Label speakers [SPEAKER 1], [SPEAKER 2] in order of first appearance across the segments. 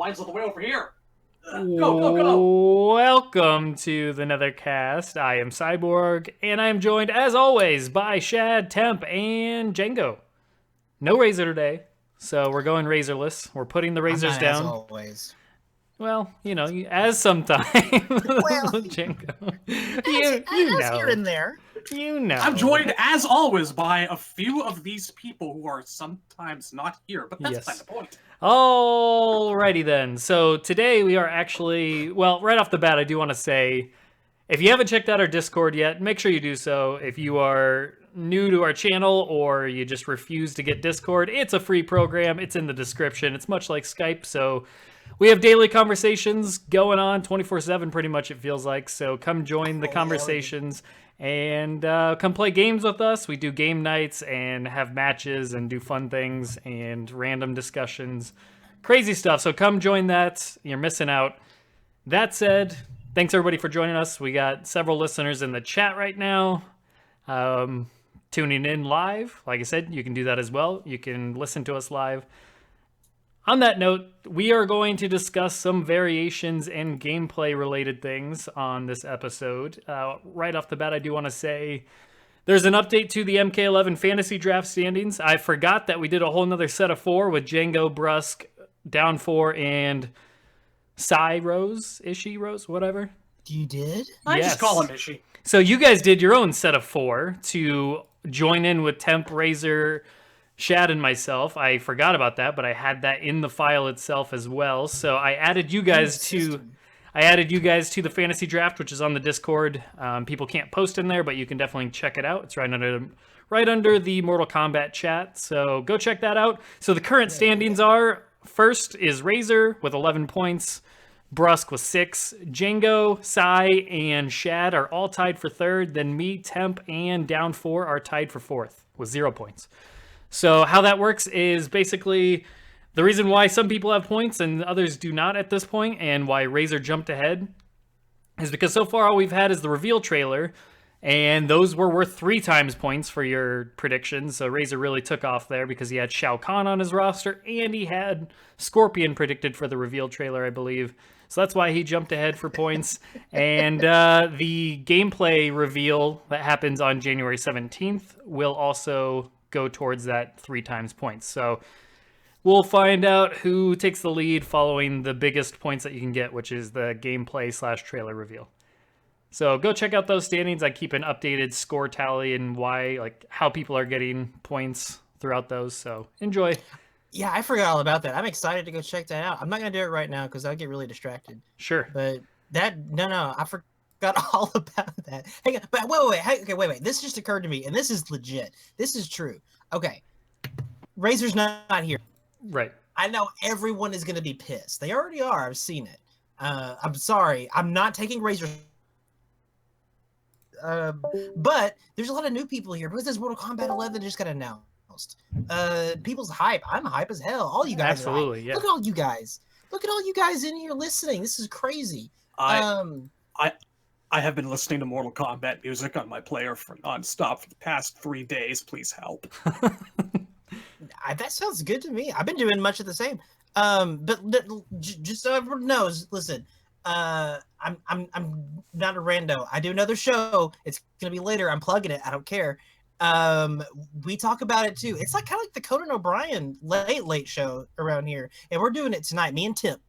[SPEAKER 1] Mine's all the way over here. Go.
[SPEAKER 2] Welcome to the Netherkast. I am Cyborg, and I am joined, as always, by Shad, Temp, and Django. No Razor today, so we're going Razorless. We're putting the Razors down.
[SPEAKER 3] As always.
[SPEAKER 2] Well, as sometime. Django. You know.
[SPEAKER 3] Here and there.
[SPEAKER 2] You know.
[SPEAKER 1] I'm joined, as always, by a few of these people who are sometimes not here, but that's kind of the point.
[SPEAKER 2] Alrighty then. So today we are actually, right off the bat, I do want to say, if you haven't checked out our Discord yet, make sure you do so. If you are new to our channel or you just refuse to get Discord, it's a free program. It's in the description. It's much like Skype, so we have daily conversations going on 24/7 pretty much, it feels like. So come join the conversations and come play games with us. We do game nights and have matches and do fun things and random discussions. Crazy stuff. So come join that. You're missing out. That said, thanks everybody for joining us. We got several listeners in the chat right now. Tuning in live. Like I said, you can do that as well. You can listen to us live. On that note, we are going to discuss some variations and gameplay related things on this episode. Right off the bat, I do want to say there's an update to the MK11 fantasy draft standings. I forgot that we did a whole nother set of 4 with Django, Brusque, Down 4, and Ishii Rose, whatever.
[SPEAKER 3] You did?
[SPEAKER 1] I just call him Ishii.
[SPEAKER 2] So you guys did your own set of 4 to join in with Temp, Razor, Shad, and myself. I forgot about that, but I had that in the file itself as well. So I added you guys to the fantasy draft, which is on the Discord. People can't post in there, but you can definitely check it out. It's right under the Mortal Kombat chat. So go check that out. So the current standings are: first is Razor with 11 points, Brusque with 6, Django, Sai, and Shad are all tied for 3rd. Then me, Temp, and Down 4 are tied for 4th with 0 points. So how that works is basically the reason why some people have points and others do not at this point, and why Razor jumped ahead, is because so far all we've had is the reveal trailer, and those were worth 3 times points for your predictions. So Razor really took off there because he had Shao Kahn on his roster, and he had Scorpion predicted for the reveal trailer, I believe. So that's why he jumped ahead for points. And the gameplay reveal that happens on January 17th will also go towards that 3 times points. So we'll find out who takes the lead following the biggest points that you can get, which is the gameplay/trailer reveal. So go check out those standings. I keep an updated score tally and how people are getting points throughout those. So enjoy.
[SPEAKER 3] Yeah, I forgot all about that. I'm excited to go check that out. I'm not going to do it right now because I'll get really distracted.
[SPEAKER 2] Sure.
[SPEAKER 3] But I forgot all about that. Hang on, but wait. This just occurred to me, and this is legit. This is true. Okay. Razor's not here.
[SPEAKER 2] Right.
[SPEAKER 3] I know everyone is going to be pissed. They already are. I've seen it. I'm sorry. I'm not taking Razor. But there's a lot of new people here because this Mortal Kombat 11 just got announced. People's hype. I'm hype as hell. All you guys
[SPEAKER 2] absolutely,
[SPEAKER 3] are hype.
[SPEAKER 2] Yeah.
[SPEAKER 3] Look at all you guys. Look at all you guys in here listening. This is crazy.
[SPEAKER 1] I have been listening to Mortal Kombat music on my player for nonstop for the past 3 days. Please help.
[SPEAKER 3] That sounds good to me. I've been doing much of the same. But just so everyone knows, listen. I'm not a rando. I do another show. It's gonna be later. I'm plugging it. I don't care. We talk about it too. It's kind of like the Conan O'Brien late show around here, and we're doing it tonight. Me and Temp.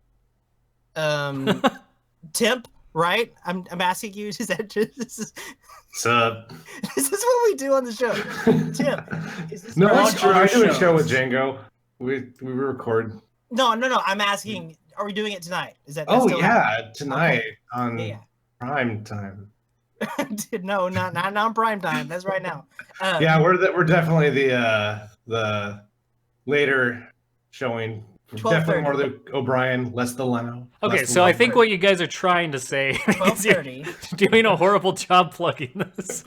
[SPEAKER 3] Temp, right? I'm asking you. Is
[SPEAKER 4] What's up?
[SPEAKER 3] Is this what we do on the show? Temp.
[SPEAKER 4] No, I do a show with Django. We record.
[SPEAKER 3] No. I'm asking. Are we doing it tonight? Is that?
[SPEAKER 4] Oh yeah, tonight on prime time.
[SPEAKER 3] No, not on prime time. That's right now.
[SPEAKER 4] Yeah, we're definitely the later showing. Definitely more Luke O'Brien, less the Leno.
[SPEAKER 2] Okay, so I think what you guys are trying to say is you're doing a horrible job plugging this.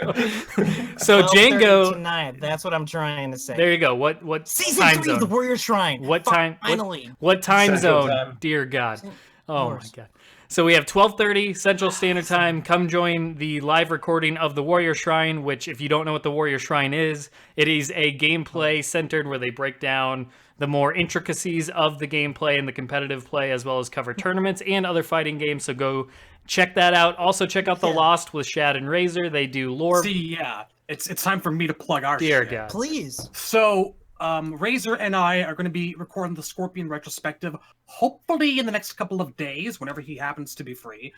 [SPEAKER 2] So Django
[SPEAKER 3] tonight. That's what I'm trying to say.
[SPEAKER 2] There you go. What
[SPEAKER 3] season
[SPEAKER 2] time
[SPEAKER 3] 3
[SPEAKER 2] zone?
[SPEAKER 3] of the Warrior Shrine?
[SPEAKER 2] What time?
[SPEAKER 3] Finally.
[SPEAKER 2] What time
[SPEAKER 4] Central
[SPEAKER 2] zone?
[SPEAKER 4] Time.
[SPEAKER 2] Dear God. Oh my God. So we have 12:30 Central Standard Time. Come join the live recording of the Warrior Shrine, which, if you don't know what the Warrior Shrine is, it is a gameplay centered where they break down the more intricacies of the gameplay and the competitive play, as well as cover tournaments and other fighting games. So go check that out. Also, check out The Lost with Shad and Razor. They do lore.
[SPEAKER 1] See, yeah, it's time for me to plug our
[SPEAKER 2] Dear
[SPEAKER 1] shit.
[SPEAKER 2] God.
[SPEAKER 3] Please.
[SPEAKER 1] So, Razor and I are going to be recording the Scorpion retrospective, hopefully in the next couple of days, whenever he happens to be free.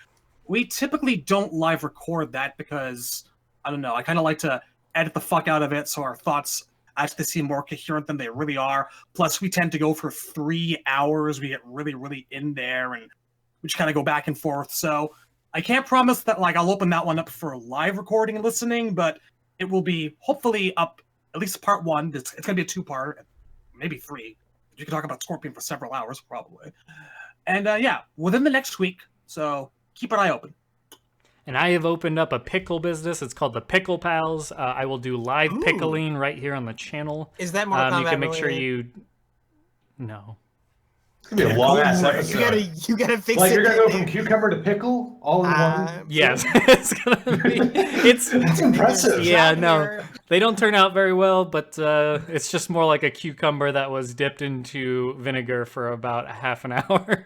[SPEAKER 1] We typically don't live record that because, I don't know, I kind of like to edit the fuck out of it so our thoughts actually seem more coherent than they really are. Plus, we tend to go for 3 hours. We get really, really in there, and we just kind of go back and forth. So, I can't promise that, like, I'll open that one up for live recording and listening, but it will be hopefully up. At least part 1. It's going to be a 2-part, maybe 3. You can talk about Scorpion for several hours, probably. And yeah, within the next week, so keep an eye open.
[SPEAKER 2] And I have opened up a pickle business. It's called the Pickle Pals. I will do live pickling right here on the channel.
[SPEAKER 3] Is that Mortal Kombat
[SPEAKER 2] You can make sure
[SPEAKER 3] related?
[SPEAKER 2] No.
[SPEAKER 4] It's gonna be a long ass episode.
[SPEAKER 3] You gotta fix
[SPEAKER 4] Like
[SPEAKER 3] it.
[SPEAKER 4] you're gonna go from cucumber to pickle all in one.
[SPEAKER 2] Yes, it's gonna be.
[SPEAKER 4] That's impressive.
[SPEAKER 2] Yeah, no, they don't turn out very well, but it's just more like a cucumber that was dipped into vinegar for about a half an hour.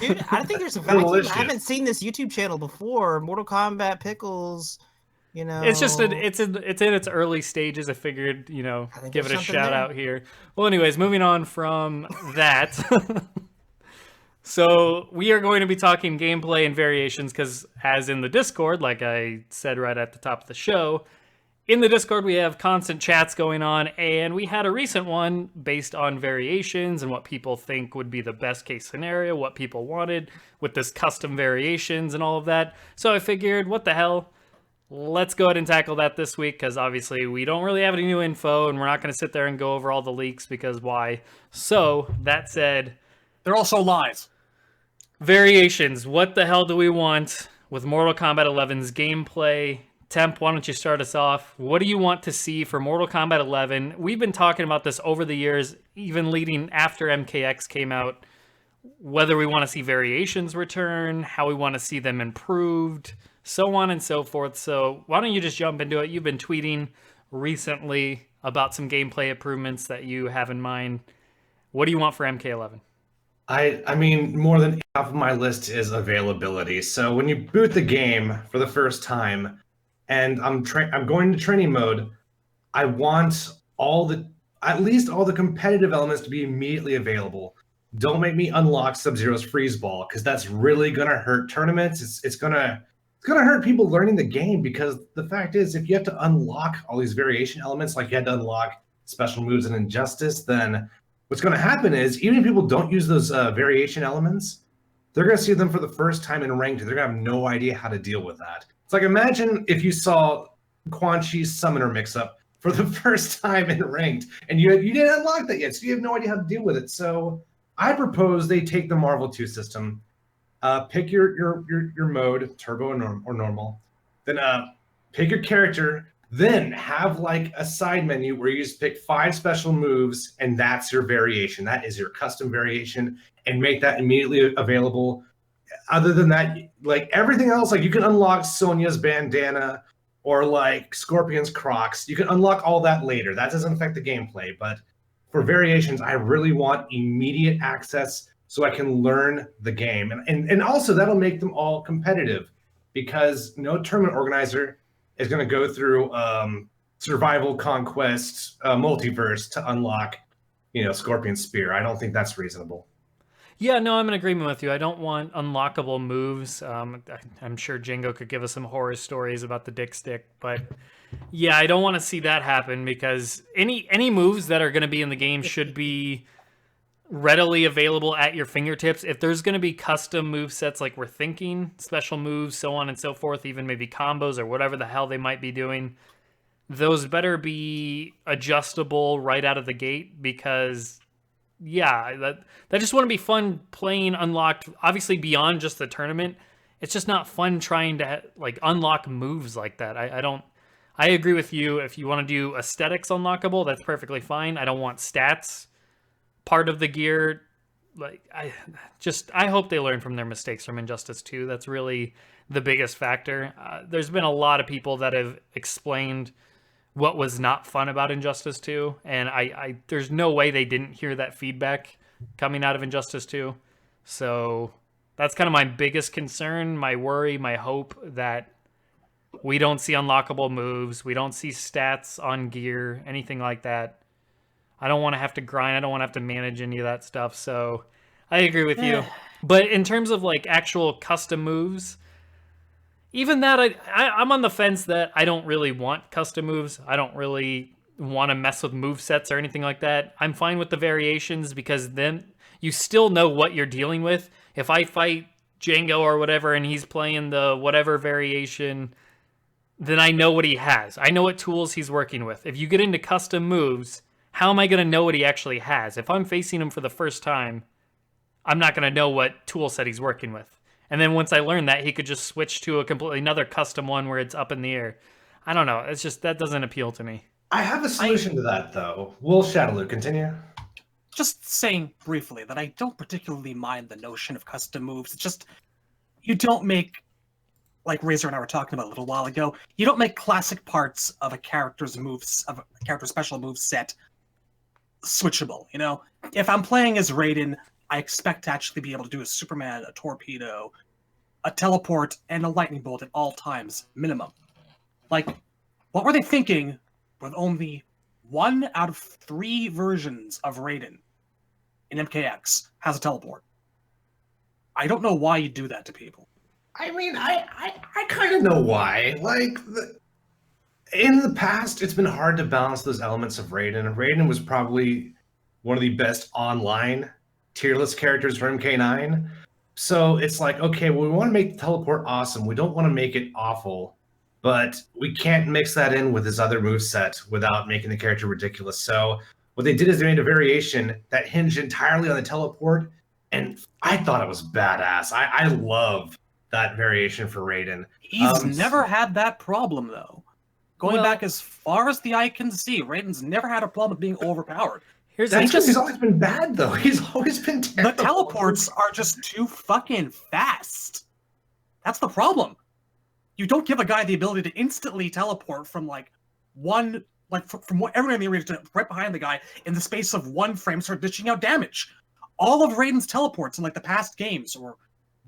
[SPEAKER 3] Dude, I think there's a value.
[SPEAKER 4] Delicious.
[SPEAKER 3] I haven't seen this YouTube channel before. Mortal Kombat pickles. You know,
[SPEAKER 2] It's just it's in its early stages. I figured,
[SPEAKER 3] I think
[SPEAKER 2] give it a
[SPEAKER 3] there's something
[SPEAKER 2] shout
[SPEAKER 3] there.
[SPEAKER 2] out here. Well, anyways, moving on from that. So we are going to be talking gameplay and variations because, as in the Discord, like I said right at the top of the show, in the Discord we have constant chats going on, and we had a recent one based on variations and what people think would be the best case scenario, what people wanted with this custom variations and all of that. So I figured, what the hell? Let's go ahead and tackle that this week, because obviously we don't really have any new info, and we're not going to sit there and go over all the leaks, because why? So, that said,
[SPEAKER 1] They're also lies.
[SPEAKER 2] variations. What the hell do we want with Mortal Kombat 11's gameplay? Temp, why don't you start us off? What do you want to see for Mortal Kombat 11? We've been talking about this over the years, even leading after MKX came out, whether we want to see variations return, how we want to see them improved, so on and so forth. So why don't you just jump into it? You've been tweeting recently about some gameplay improvements that you have in mind. What do you want for MK11?
[SPEAKER 4] I mean, more than half of my list is availability. So when you boot the game for the first time, and I'm going to training mode, I want at least all the competitive elements to be immediately available. Don't make me unlock Sub-Zero's freeze ball, because that's really gonna hurt tournaments. It's gonna hurt people learning the game, because the fact is, if you have to unlock all these variation elements, like you had to unlock special moves in Injustice, then what's going to happen is, even if people don't use those variation elements, they're going to see them for the first time in ranked, and they're going to have no idea how to deal with that. It's like, imagine if you saw Quan Chi's summoner mix-up for the first time in ranked, and you didn't unlock that yet, so you have no idea how to deal with it. So I propose they take the Marvel 2 system, pick your mode, turbo or normal, then pick your character, then have like a side menu where you just pick 5 special moves, and that's your variation. That is your custom variation, and make that immediately available. Other than that, like everything else, like you can unlock Sonya's bandana or like Scorpion's Crocs. You can unlock all that later. That doesn't affect the gameplay, but for variations, I really want immediate access so I can learn the game. And also that'll make them all competitive, because no tournament organizer is going to go through survival conquest multiverse to unlock, Scorpion's Spear. I don't think that's reasonable.
[SPEAKER 2] Yeah, no, I'm in agreement with you. I don't want unlockable moves. I'm sure Django could give us some horror stories about the dick stick, but yeah, I don't want to see that happen, because any moves that are going to be in the game should be readily available at your fingertips. If there's going to be custom move sets like we're thinking, special moves, so on and so forth, even maybe combos or whatever the hell they might be doing, those better be adjustable right out of the gate, because yeah, that just wouldn't be fun playing unlocked. Obviously, beyond just the tournament, it's just not fun trying to like unlock moves like that. I agree with you. If you want to do aesthetics unlockable, that's perfectly fine. I don't want stats part of the gear like I hope they learn from their mistakes from Injustice 2. That's really the biggest factor. There's been a lot of people that have explained what was not fun about Injustice 2, and I there's no way they didn't hear that feedback coming out of Injustice 2. So that's kind of my biggest concern, my worry, my hope, that we don't see unlockable moves, we don't see stats on gear, anything like that. I don't want to have to grind, I don't want to have to manage any of that stuff, so I agree with you. But in terms of like actual custom moves, even that, I'm on the fence that I don't really want custom moves. I don't really want to mess with move sets or anything like that. I'm fine with the variations because then you still know what you're dealing with. If I fight Django or whatever and he's playing the whatever variation, then I know what he has. I know what tools he's working with. If you get into custom moves, how am I going to know what he actually has? If I'm facing him for the first time, I'm not going to know what tool set he's working with. And then once I learn that, he could just switch to a completely another custom one where it's up in the air. I don't know. It's just, that doesn't appeal to me.
[SPEAKER 4] I have a solution to that, though. Will Shadowloo continue?
[SPEAKER 1] Just saying briefly that I don't particularly mind the notion of custom moves. It's just, you don't make, like Razor and I were talking about a little while ago, you don't make classic parts of a character's moves, of a character's special move set switchable, you know? If I'm playing as Raiden, I expect to actually be able to do a Superman, a torpedo, a teleport, and a lightning bolt at all times, minimum. Like, what were they thinking with only 1 out of 3 versions of Raiden in MKX has a teleport? I don't know why you do that to people.
[SPEAKER 4] I mean, I kind of know why. Like, in the past, it's been hard to balance those elements of Raiden. Raiden was probably one of the best online tier list characters for MK9. So it's like, okay, well, we want to make the teleport awesome. We don't want to make it awful, but we can't mix that in with his other moveset without making the character ridiculous. So what they did is they made a variation that hinged entirely on the teleport, and I thought it was badass. I love that variation for Raiden.
[SPEAKER 1] He's never had that problem, though. Going back as far as the eye can see, Raiden's never had a problem being overpowered.
[SPEAKER 2] He's
[SPEAKER 4] always been bad, though. He's always been terrible.
[SPEAKER 1] The teleports are just too fucking fast. That's the problem. You don't give a guy the ability to instantly teleport from from everywhere in the arena to right behind the guy in the space of 1 frame, start dishing out damage. All of Raiden's teleports in the past games, or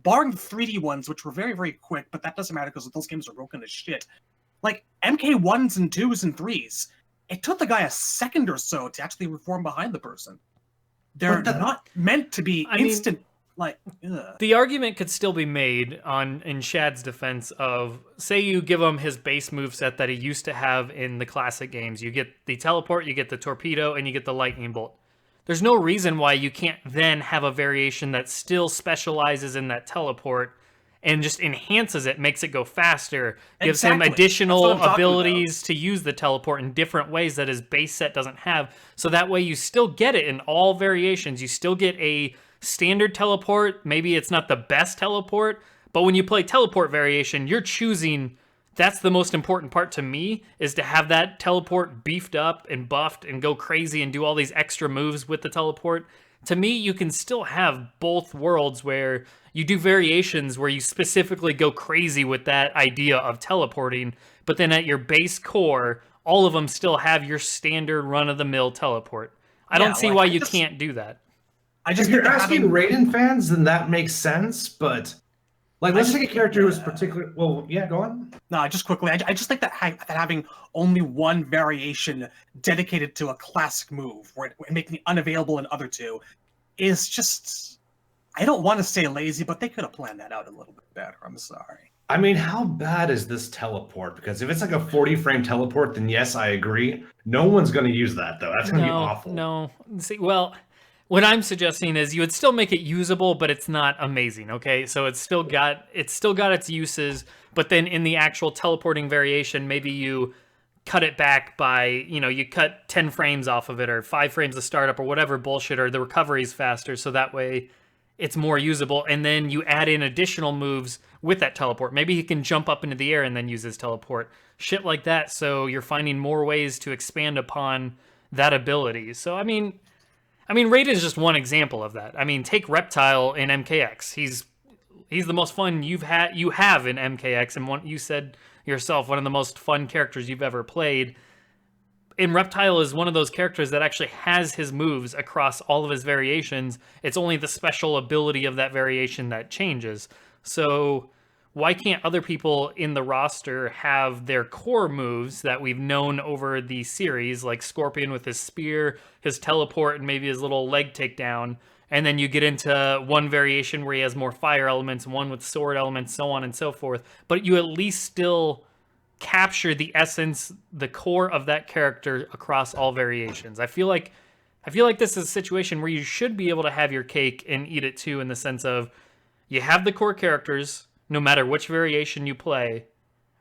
[SPEAKER 1] barring the 3D ones, which were very, very quick, but that doesn't matter because those games are broken as shit. MK1s and 2s and 3s, it took the guy a second or so to actually reform behind the person. They're not meant to be instant.
[SPEAKER 2] The argument could still be made in Shad's defense of, say you give him his base moveset that he used to have in the classic games. You get the teleport, you get the torpedo, and you get the lightning bolt. There's no reason why you can't then have a variation that still specializes in that teleport and just enhances it, makes it go faster, gives him additional abilities to use the teleport in different ways that his base set doesn't have. So that way you still get it in all variations. You still get a standard teleport. Maybe it's not the best teleport, but when you play teleport variation, you're choosing. That's the most important part to me, is to have that teleport beefed up and buffed and go crazy and do all these extra moves with the teleport. To me, you can still have both worlds where you do variations where you specifically go crazy with that idea of teleporting, but then at your base core, all of them still have your standard run-of-the-mill teleport. I don't see why you can't do that.
[SPEAKER 4] If you're asking Raiden fans, then that makes sense, but let's take a character who's particular. Well, yeah, go on.
[SPEAKER 1] No, just quickly. I just think that having only 1 variation dedicated to a classic move, and making it unavailable in other 2, is just. I don't want to say lazy, but they could have planned that out a little bit better. I'm sorry.
[SPEAKER 4] I mean, how bad is this teleport? Because if it's a 40-frame teleport, then yes, I agree. No one's going to use that, though. That's going to be awful.
[SPEAKER 2] No. See, well, what I'm suggesting is you would still make it usable, but it's not amazing, okay? So it's still got its uses, but then in the actual teleporting variation, maybe you cut it back by, you cut 10 frames off of it, or 5 frames of startup, or whatever bullshit, or the recovery's faster, so that way it's more usable, and then you add in additional moves with that teleport. Maybe he can jump up into the air and then use his teleport. Shit like that, so you're finding more ways to expand upon that ability. So, I mean, I mean, Raiden is just one example of that. I mean, take Reptile in MKX. He's the most fun you have in MKX, and you said yourself, one of the most fun characters you've ever played. And Reptile is one of those characters that actually has his moves across all of his variations. It's only the special ability of that variation that changes. So why can't other people in the roster have their core moves that we've known over the series, like Scorpion with his spear, his teleport, and maybe his little leg takedown, and then you get into one variation where he has more fire elements, one with sword elements, so on and so forth, but you at least still capture the essence, the core of that character across all variations. I feel like this is a situation where you should be able to have your cake and eat it too, in the sense of you have the core characters no matter which variation you play,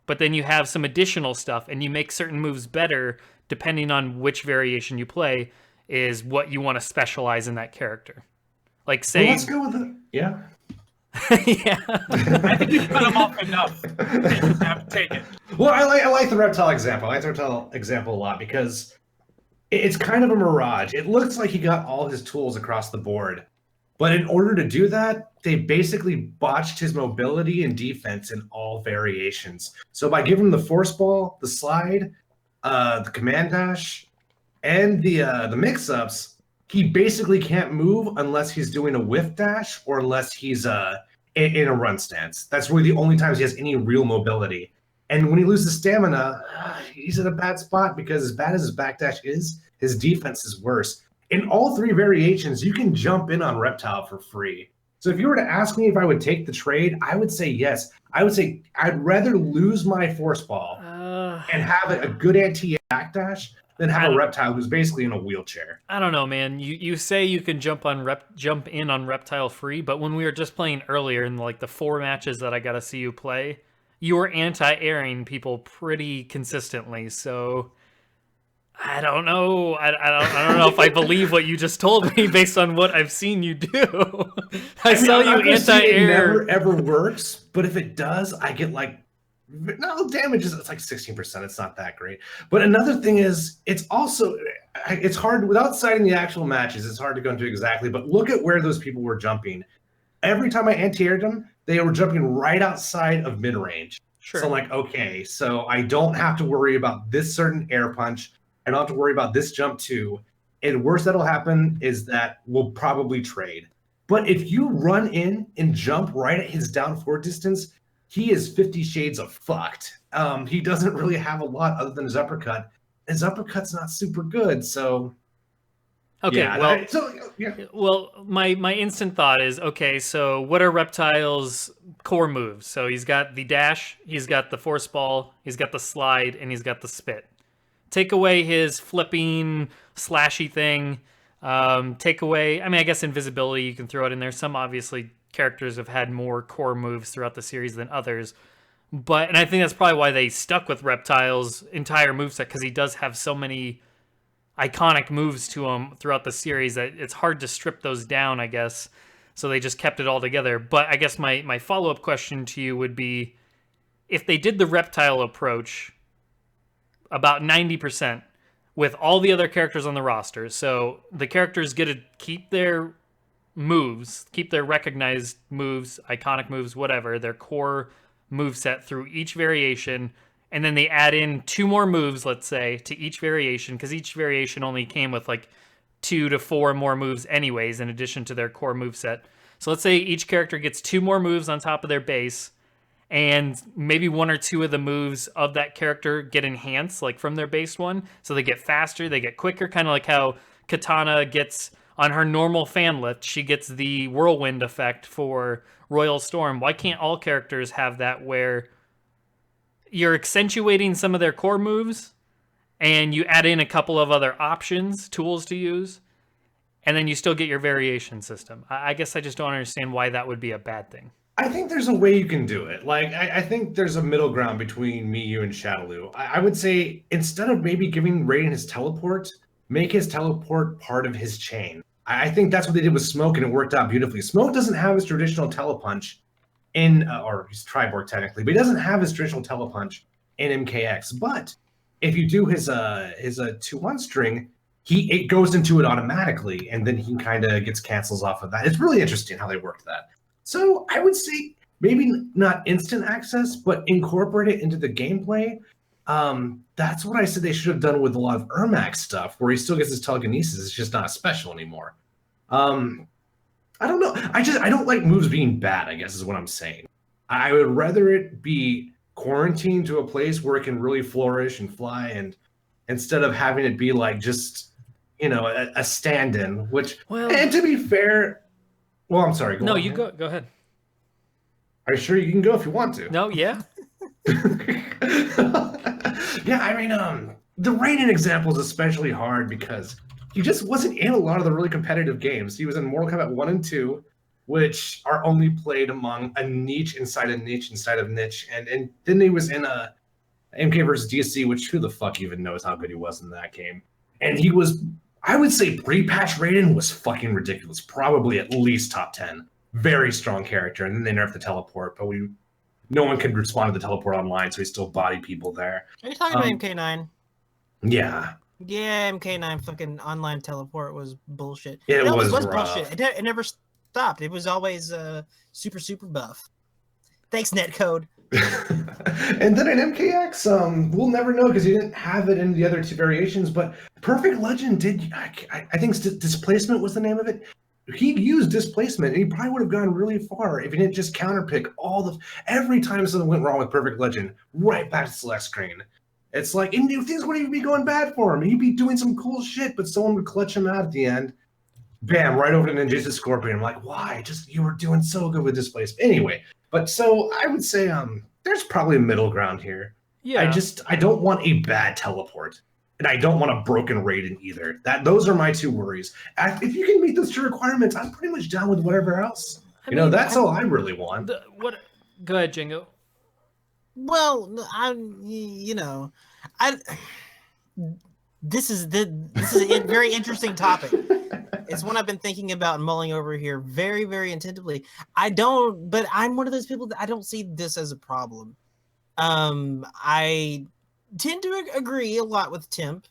[SPEAKER 2] but then you have some additional stuff and you make certain moves better depending on which variation you play is what you want to specialize in that character. Like say,
[SPEAKER 4] well, let's go with it. Yeah.
[SPEAKER 2] yeah.
[SPEAKER 1] I think you cut him off enough. Take it.
[SPEAKER 4] Well, I like the reptile example. I like the reptile example a lot because it's kind of a mirage. It looks like he got all his tools across the board, but in order to do that, they basically botched his mobility and defense in all variations. So by giving him the force ball, the slide, the command dash, and the mix-ups, he basically can't move unless he's doing a whiff dash or unless he's in a run stance. That's really the only times he has any real mobility. And when he loses stamina, he's in a bad spot because as bad as his backdash is, his defense is worse. In all three variations, you can jump in on Reptile for free. So if you were to ask me if I would take the trade, I would say yes. I would say I'd rather lose my force ball and have a good anti-backdash than have a Reptile who's basically in a wheelchair.
[SPEAKER 2] I don't know, man. You say you can jump in on Reptile free, but when we were just playing earlier in like the 4 matches that I got to see you play, you were anti-airing people pretty consistently. So I don't know. I don't know if I believe what you just told me based on what I've seen you do. I saw you anti-air.
[SPEAKER 4] It never ever works, but if it does, I get like no damages. It's like 16%. It's not that great. But another thing is, it's hard without citing the actual matches. It's hard to go into exactly. But look at where those people were jumping. Every time I anti-aired them, they were jumping right outside of mid range.
[SPEAKER 2] Sure.
[SPEAKER 4] So I'm like, okay, so I don't have to worry about this certain air punch. I don't have to worry about this jump too. And worst that'll happen is that we'll probably trade. But if you run in and jump right at his down forward distance, he is 50 shades of fucked. He doesn't really have a lot other than his uppercut. His uppercut's not super good, so
[SPEAKER 2] okay.
[SPEAKER 4] Yeah,
[SPEAKER 2] well, my instant thought is, okay, so what are Reptile's core moves? So he's got the dash, he's got the force ball, he's got the slide, and he's got the spit. Take away his flipping, slashy thing. Take away, I mean, I guess invisibility, you can throw it in there. Some obviously characters have had more core moves throughout the series than others. And I think that's probably why they stuck with Reptile's entire moveset, because he does have so many iconic moves to him throughout the series that it's hard to strip those down, I guess. So they just kept it all together. But I guess my follow-up question to you would be, if they did the Reptile approach about 90% with all the other characters on the roster, so the characters get to keep their moves, keep their recognized moves, iconic moves, whatever, their core moveset through each variation, and then they add in 2 more moves, let's say, to each variation, because each variation only came with like 2 to 4 more moves anyways, in addition to their core moveset. So let's say each character gets 2 more moves on top of their base, and maybe 1 or 2 of the moves of that character get enhanced, like from their base one, so they get faster, they get quicker, kind of like how Katana gets on her normal fan lift, she gets the whirlwind effect for Royal Storm. Why can't all characters have that, where you're accentuating some of their core moves and you add in a couple of other options, tools to use, and then you still get your variation system? I guess I just don't understand why that would be a bad thing.
[SPEAKER 4] I think there's a way you can do it. Like, I think there's a middle ground between me, you, and Shadowloo. I would say, instead of maybe giving Raiden his teleport, make his teleport part of his chain. I think that's what they did with Smoke, and it worked out beautifully. Smoke doesn't have his traditional telepunch or he's Triborg technically, but he doesn't have his traditional telepunch in MKX. But if you do his 2-1 string, it goes into it automatically, and then he kind of gets cancels off of that. It's really interesting how they worked that. So I would say maybe not instant access, but incorporate it into the gameplay. That's what I said they should have done with a lot of Ermac stuff, where he still gets his telekinesis. It's just not special anymore. I don't know. I don't like moves being bad, I guess is what I'm saying. I would rather it be quarantined to a place where it can really flourish and fly, and instead of having it be like just, a stand-in, which, and to be fair, well, I'm sorry.
[SPEAKER 2] No,
[SPEAKER 4] on,
[SPEAKER 2] you
[SPEAKER 4] man.
[SPEAKER 2] go ahead.
[SPEAKER 4] Are you sure you can go if you want to?
[SPEAKER 2] No, yeah.
[SPEAKER 4] Yeah, I mean, the Raiden example is especially hard because he just wasn't in a lot of the really competitive games. He was in Mortal Kombat 1 and 2, which are only played among a niche inside a niche inside of niche. And then he was in a MK versus DC, which who the fuck even knows how good he was in that game. And he was, I would say pre-patch Raiden was fucking ridiculous. Probably at least top 10. Very strong character. And then they nerfed the teleport, but no one could respond to the teleport online, so he still bodied people there.
[SPEAKER 3] Are you talking about MK9?
[SPEAKER 4] Yeah.
[SPEAKER 3] Yeah, MK9 fucking online teleport was bullshit.
[SPEAKER 4] It
[SPEAKER 3] always
[SPEAKER 4] was
[SPEAKER 3] bullshit. It never stopped. It was always super, super buff. Thanks, netcode.
[SPEAKER 4] And then in MKX, we'll never know because he didn't have it in the other two variations, but Perfect Legend did, I think Displacement was the name of it. He used displacement, and he probably would have gone really far if he didn't just counterpick every time something went wrong with Perfect Legend, right back to select screen. It's like, and things wouldn't even be going bad for him. He'd be doing some cool shit, but someone would clutch him out at the end. Bam, right over to Ninja's Scorpion. I'm like, why? You were doing so good with displacement. Anyway, but so I would say there's probably a middle ground here.
[SPEAKER 2] Yeah.
[SPEAKER 4] I don't want a bad teleport. And I don't want a broken Raiden either. Those are my two worries. If you can meet those two requirements, I'm pretty much down with whatever else. That's all I really want.
[SPEAKER 2] Go ahead, Jingo.
[SPEAKER 3] Well, this is a very interesting topic. It's one I've been thinking about and mulling over here very, very attentively. But I'm one of those people that I don't see this as a problem. I tend to agree a lot with Temp.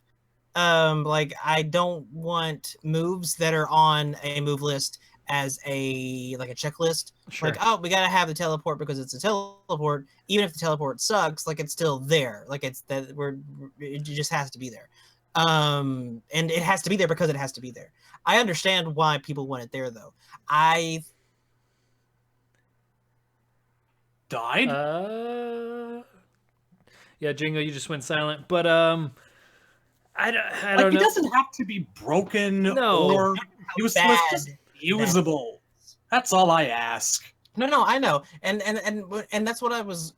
[SPEAKER 3] I don't want moves that are on a move list as a checklist.
[SPEAKER 2] Sure.
[SPEAKER 3] Like, oh, we gotta have the teleport because it's a teleport. Even if the teleport sucks, it's still there. It just has to be there. And it has to be there because it has to be there. I understand why people want it there, though. I
[SPEAKER 1] died.
[SPEAKER 2] Yeah, Jingo, you just went silent. But I don't know.
[SPEAKER 1] It doesn't have to be broken or useless, just usable. That's all I ask.
[SPEAKER 3] No, I know, and that's what I was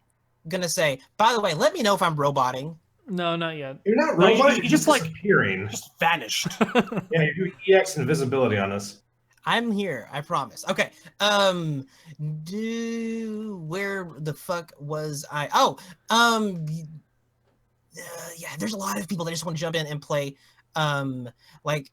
[SPEAKER 3] gonna say. By the way, let me know if I'm roboting.
[SPEAKER 2] No, not yet.
[SPEAKER 4] You're not roboting.
[SPEAKER 1] You just
[SPEAKER 4] disappearing.
[SPEAKER 1] Just vanished.
[SPEAKER 4] Yeah, you do EX invisibility on us.
[SPEAKER 3] I'm here, I promise. Okay. Where the fuck was I? Yeah, there's a lot of people that just want to jump in and play, like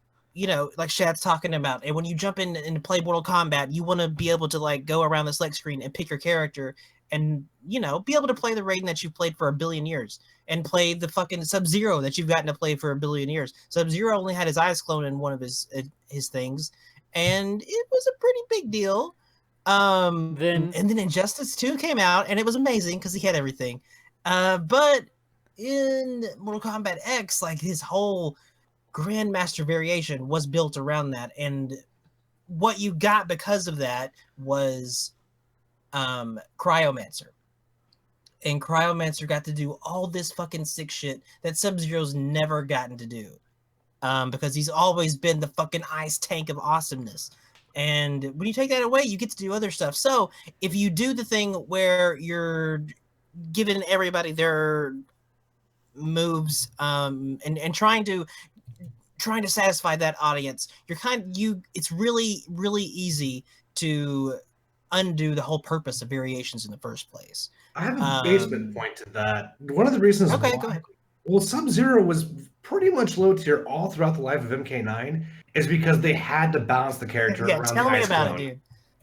[SPEAKER 3] Shad's talking about. And when you jump in and play Mortal Kombat, you want to be able to go around the select screen and pick your character and, be able to play the Raiden that you've played for a billion years and play the fucking Sub-Zero that you've gotten to play for a billion years. Sub-Zero only had his eyes cloned in one of his things. And it was a pretty big deal. And then Injustice 2 came out, and it was amazing because he had everything. But in Mortal Kombat X, his whole Grandmaster variation was built around that. And what you got because of that was Cryomancer. And Cryomancer got to do all this fucking sick shit that Sub-Zero's never gotten to do. Because he's always been the fucking ice tank of awesomeness. And when you take that away, you get to do other stuff. So if you do the thing where you're giving everybody their moves and trying to satisfy that audience, it's really, really easy to undo the whole purpose of variations in the first place.
[SPEAKER 4] I have a basement point to that. One of the reasons
[SPEAKER 3] go ahead.
[SPEAKER 4] Well, Sub-Zero was pretty much low tier all throughout the life of MK9 is because they had to balance the character around the ice clone.
[SPEAKER 3] Tell me about it, dude.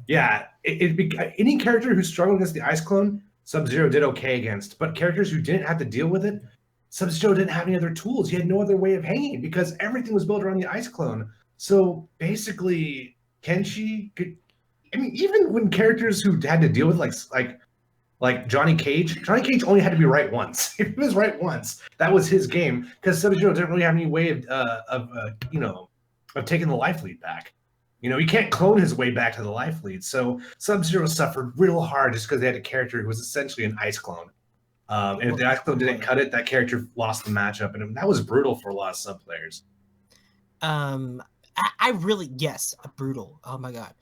[SPEAKER 4] Yeah, any character who struggled against the ice clone, Sub-Zero did okay against, but characters who didn't have to deal with it, Sub-Zero didn't have any other tools. He had no other way of hanging because everything was built around the ice clone. So basically, Kenshi could. I mean, even when characters who had to deal with like Johnny Cage only had to be right once. If he was right once, that was his game because Sub-Zero didn't really have any way of taking the life lead back. He can't clone his way back to the life lead. So Sub-Zero suffered real hard just because they had a character who was essentially an ice clone. And if the ice clone didn't cut it, that character lost the matchup, and that was brutal for a lot of sub players.
[SPEAKER 3] I really, yes, brutal. Oh my god.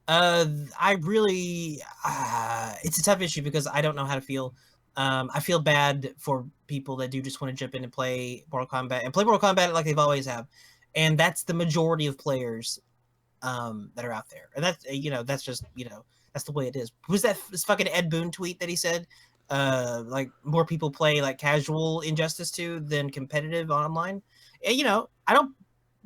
[SPEAKER 3] I really, it's a tough issue because I don't know how to feel. I feel bad for people that do just want to jump in and play Mortal Kombat like they've always have, and that's the majority of players that are out there, and that's that's just that's the way it is. Was that fucking Ed Boon tweet that he said like more people play like casual Injustice 2 than competitive online? And, I don't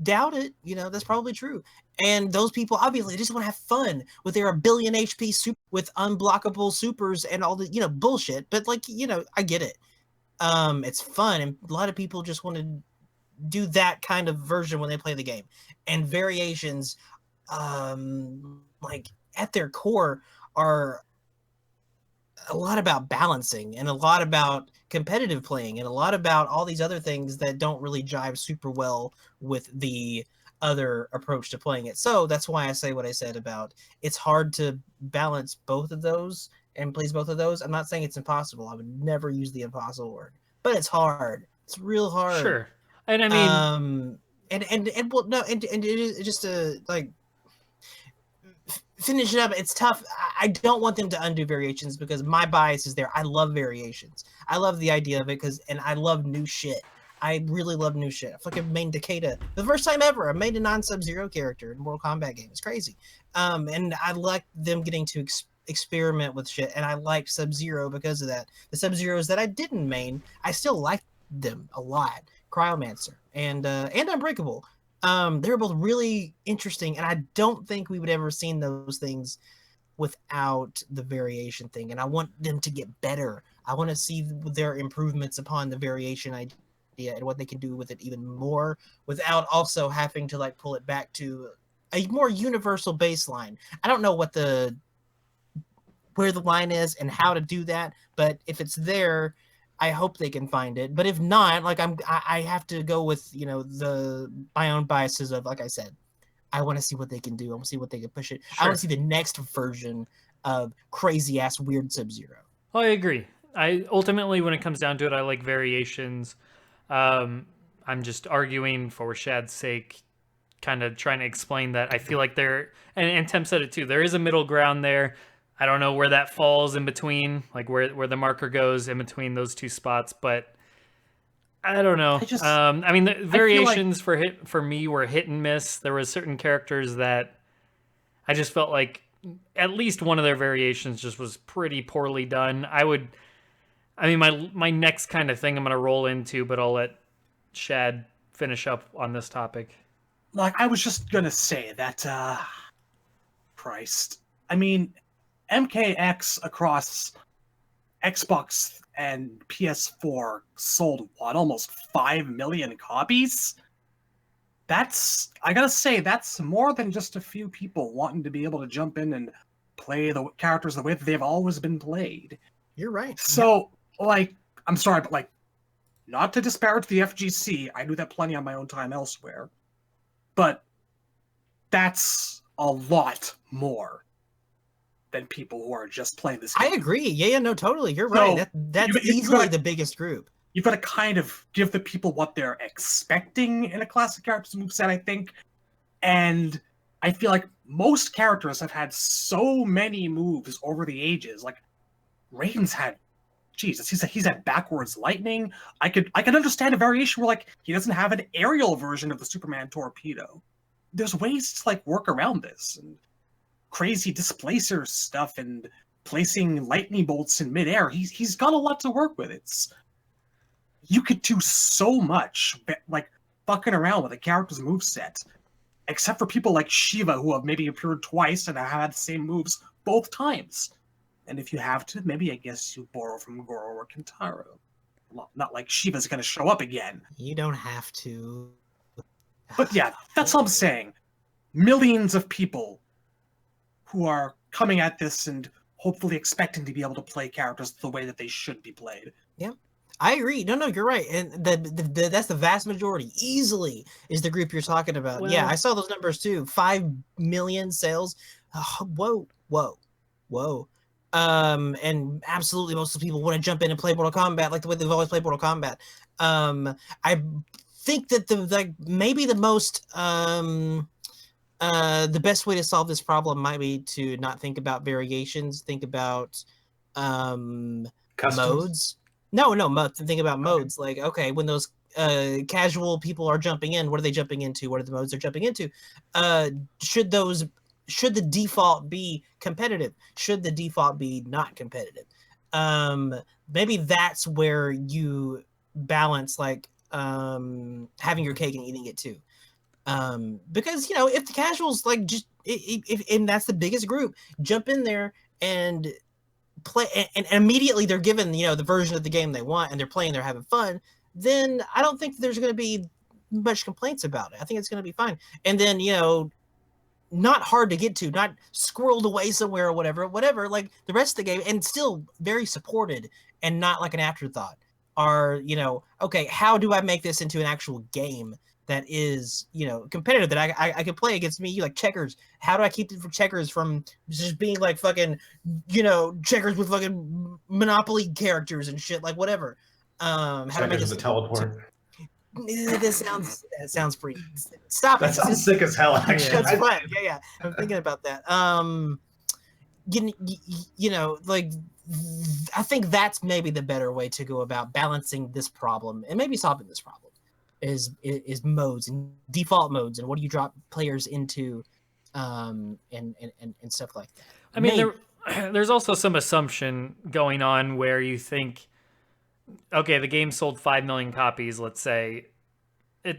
[SPEAKER 3] doubt it. That's probably true. And those people obviously just want to have fun with their 1 billion HP super with unblockable supers and all the bullshit. But like I get it. It's fun, and a lot of people just want to do that kind of version when they play the game. And variations, like at their core, are a lot about balancing and a lot about competitive playing and a lot about all these other things that don't really jive super well with the other approach to playing it. So that's why I say what I said about it's hard to balance both of those and plays both of those. I'm not saying it's impossible. I would never use the impossible word, but it's hard. It's real hard.
[SPEAKER 2] Sure. And I mean,
[SPEAKER 3] and well, no, and it is just like finish it up. It's tough. I don't want them to undo variations because my bias is there. I love variations. I love the idea of it and I love new shit. I really love new shit. I fucking made Takeda the first time ever. I made a non-Sub-Zero character in a Mortal Kombat game. It's crazy. And I like them getting to experiment with shit, and I like Sub-Zero because of that. The Sub-Zeros that I didn't main, I still like them a lot. Cryomancer and Unbreakable. They were both really interesting, and I don't think we would ever seen those things without the variation thing. And I want them to get better. I want to see their improvements upon the variation idea and what they can do with it even more without also having to like pull it back to a more universal baseline. I don't know where the line is and how to do that, but if it's there, I hope they can find it. But if not, like I have to go with my own biases of, like I said, I want to see what they can do. I want to see what they can push it. Sure. I want to see the next version of crazy ass weird Sub-Zero.
[SPEAKER 2] Oh, I agree. I ultimately, when it comes down to it, I like variations. I'm just arguing for Shad's sake, kind of trying to explain that I feel like and Temp said it too, there is a middle ground there. I don't know where that falls in between, like where the marker goes in between those two spots, but I don't know. I mean, the variations for me were hit and miss. There were certain characters that I just felt like at least one of their variations just was pretty poorly done. My next kind of thing I'm going to roll into, but I'll let Shad finish up on this topic.
[SPEAKER 1] Like, I was just going to say that, Christ. I mean, MKX across Xbox and PS4 sold, almost 5 million copies? I gotta say, that's more than just a few people wanting to be able to jump in and play the characters the way that they've always been played.
[SPEAKER 3] You're right.
[SPEAKER 1] So, like, I'm sorry, but, like, not to disparage the FGC, I do that plenty on my own time elsewhere, but that's a lot more than people who are just playing this game.
[SPEAKER 3] I agree. Yeah, no, totally. You're right. That's easily the biggest group.
[SPEAKER 1] You've got to kind of give the people what they're expecting in a classic character's moveset, I think. And I feel like most characters have had so many moves over the ages. Like, Raiden's had, Jesus, he's had backwards lightning. I could understand a variation where, like, he doesn't have an aerial version of the Superman torpedo. There's ways to, like, work around this. And crazy displacer stuff and placing lightning bolts in midair. He's got a lot to work with. You could do so much, like, fucking around with a character's moveset, except for people like Shiva, who have maybe appeared twice and have had the same moves both times. And if you have to, maybe I guess you borrow from Goro or Kentaro. Well, not like Shiva's going to show up again.
[SPEAKER 3] You don't have to.
[SPEAKER 1] But yeah, that's all I'm saying. Millions of people who are coming at this and hopefully expecting to be able to play characters the way that they should be played.
[SPEAKER 3] Yeah, I agree. No, you're right. And that's the vast majority. Easily is the group you're talking about.
[SPEAKER 2] Well,
[SPEAKER 3] yeah, I saw those numbers too. 5 million sales. Whoa. And absolutely most of the people want to jump in and play Mortal Kombat like the way they've always played Mortal Kombat. I think that maybe the most the best way to solve this problem might be to not think about variations, think about modes. Think about modes. Like, okay, when those casual people are jumping in, what are they jumping into? What are the modes they're jumping into? Should the default be competitive? Should the default be not competitive? Maybe that's where you balance like having your cake and eating it too. Because if the casuals like just if and that's the biggest group, jump in there and play and immediately they're given the version of the game they want and they're playing, they're having fun, then I don't think there's going to be much complaints about it. I think it's going to be fine. And then not hard to get to, not squirreled away somewhere or whatever, like the rest of the game, and still very supported and not like an afterthought are, okay, how do I make this into an actual game that is, competitive, that I can play against me, like checkers? How do I keep checkers from just being like fucking, checkers with fucking Monopoly characters and shit, like whatever. How to make
[SPEAKER 4] this a teleport.
[SPEAKER 3] That sounds pretty. Stop
[SPEAKER 4] that
[SPEAKER 3] it.
[SPEAKER 4] Sounds sick as hell, actually.
[SPEAKER 3] That's fun. Yeah. I'm thinking about that. Like I think that's maybe the better way to go about balancing this problem and maybe solving this problem is modes and default modes and what do you drop players into, and stuff like that.
[SPEAKER 2] I mean, there's also some assumption going on where you think, okay, the game sold 5 million copies, let's say.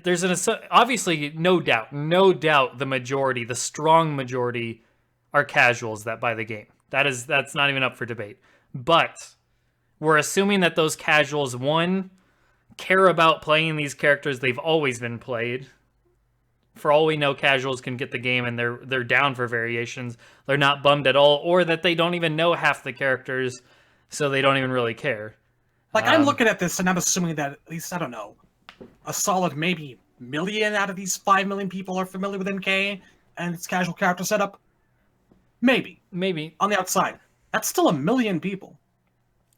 [SPEAKER 2] There's obviously no doubt the majority, the strong majority, are casuals that buy the game. That's not even up for debate. But we're assuming that those casuals, one, care about playing these characters they've always been played. For all we know, casuals can get the game and they're down for variations. They're not bummed at all, or that they don't even know half the characters, so they don't even really care.
[SPEAKER 1] Like, I'm looking at this and I'm assuming that at least, I don't know, a solid maybe million out of these 5 million people are familiar with MK and its casual character setup. Maybe. On the outside. That's still 1 million people.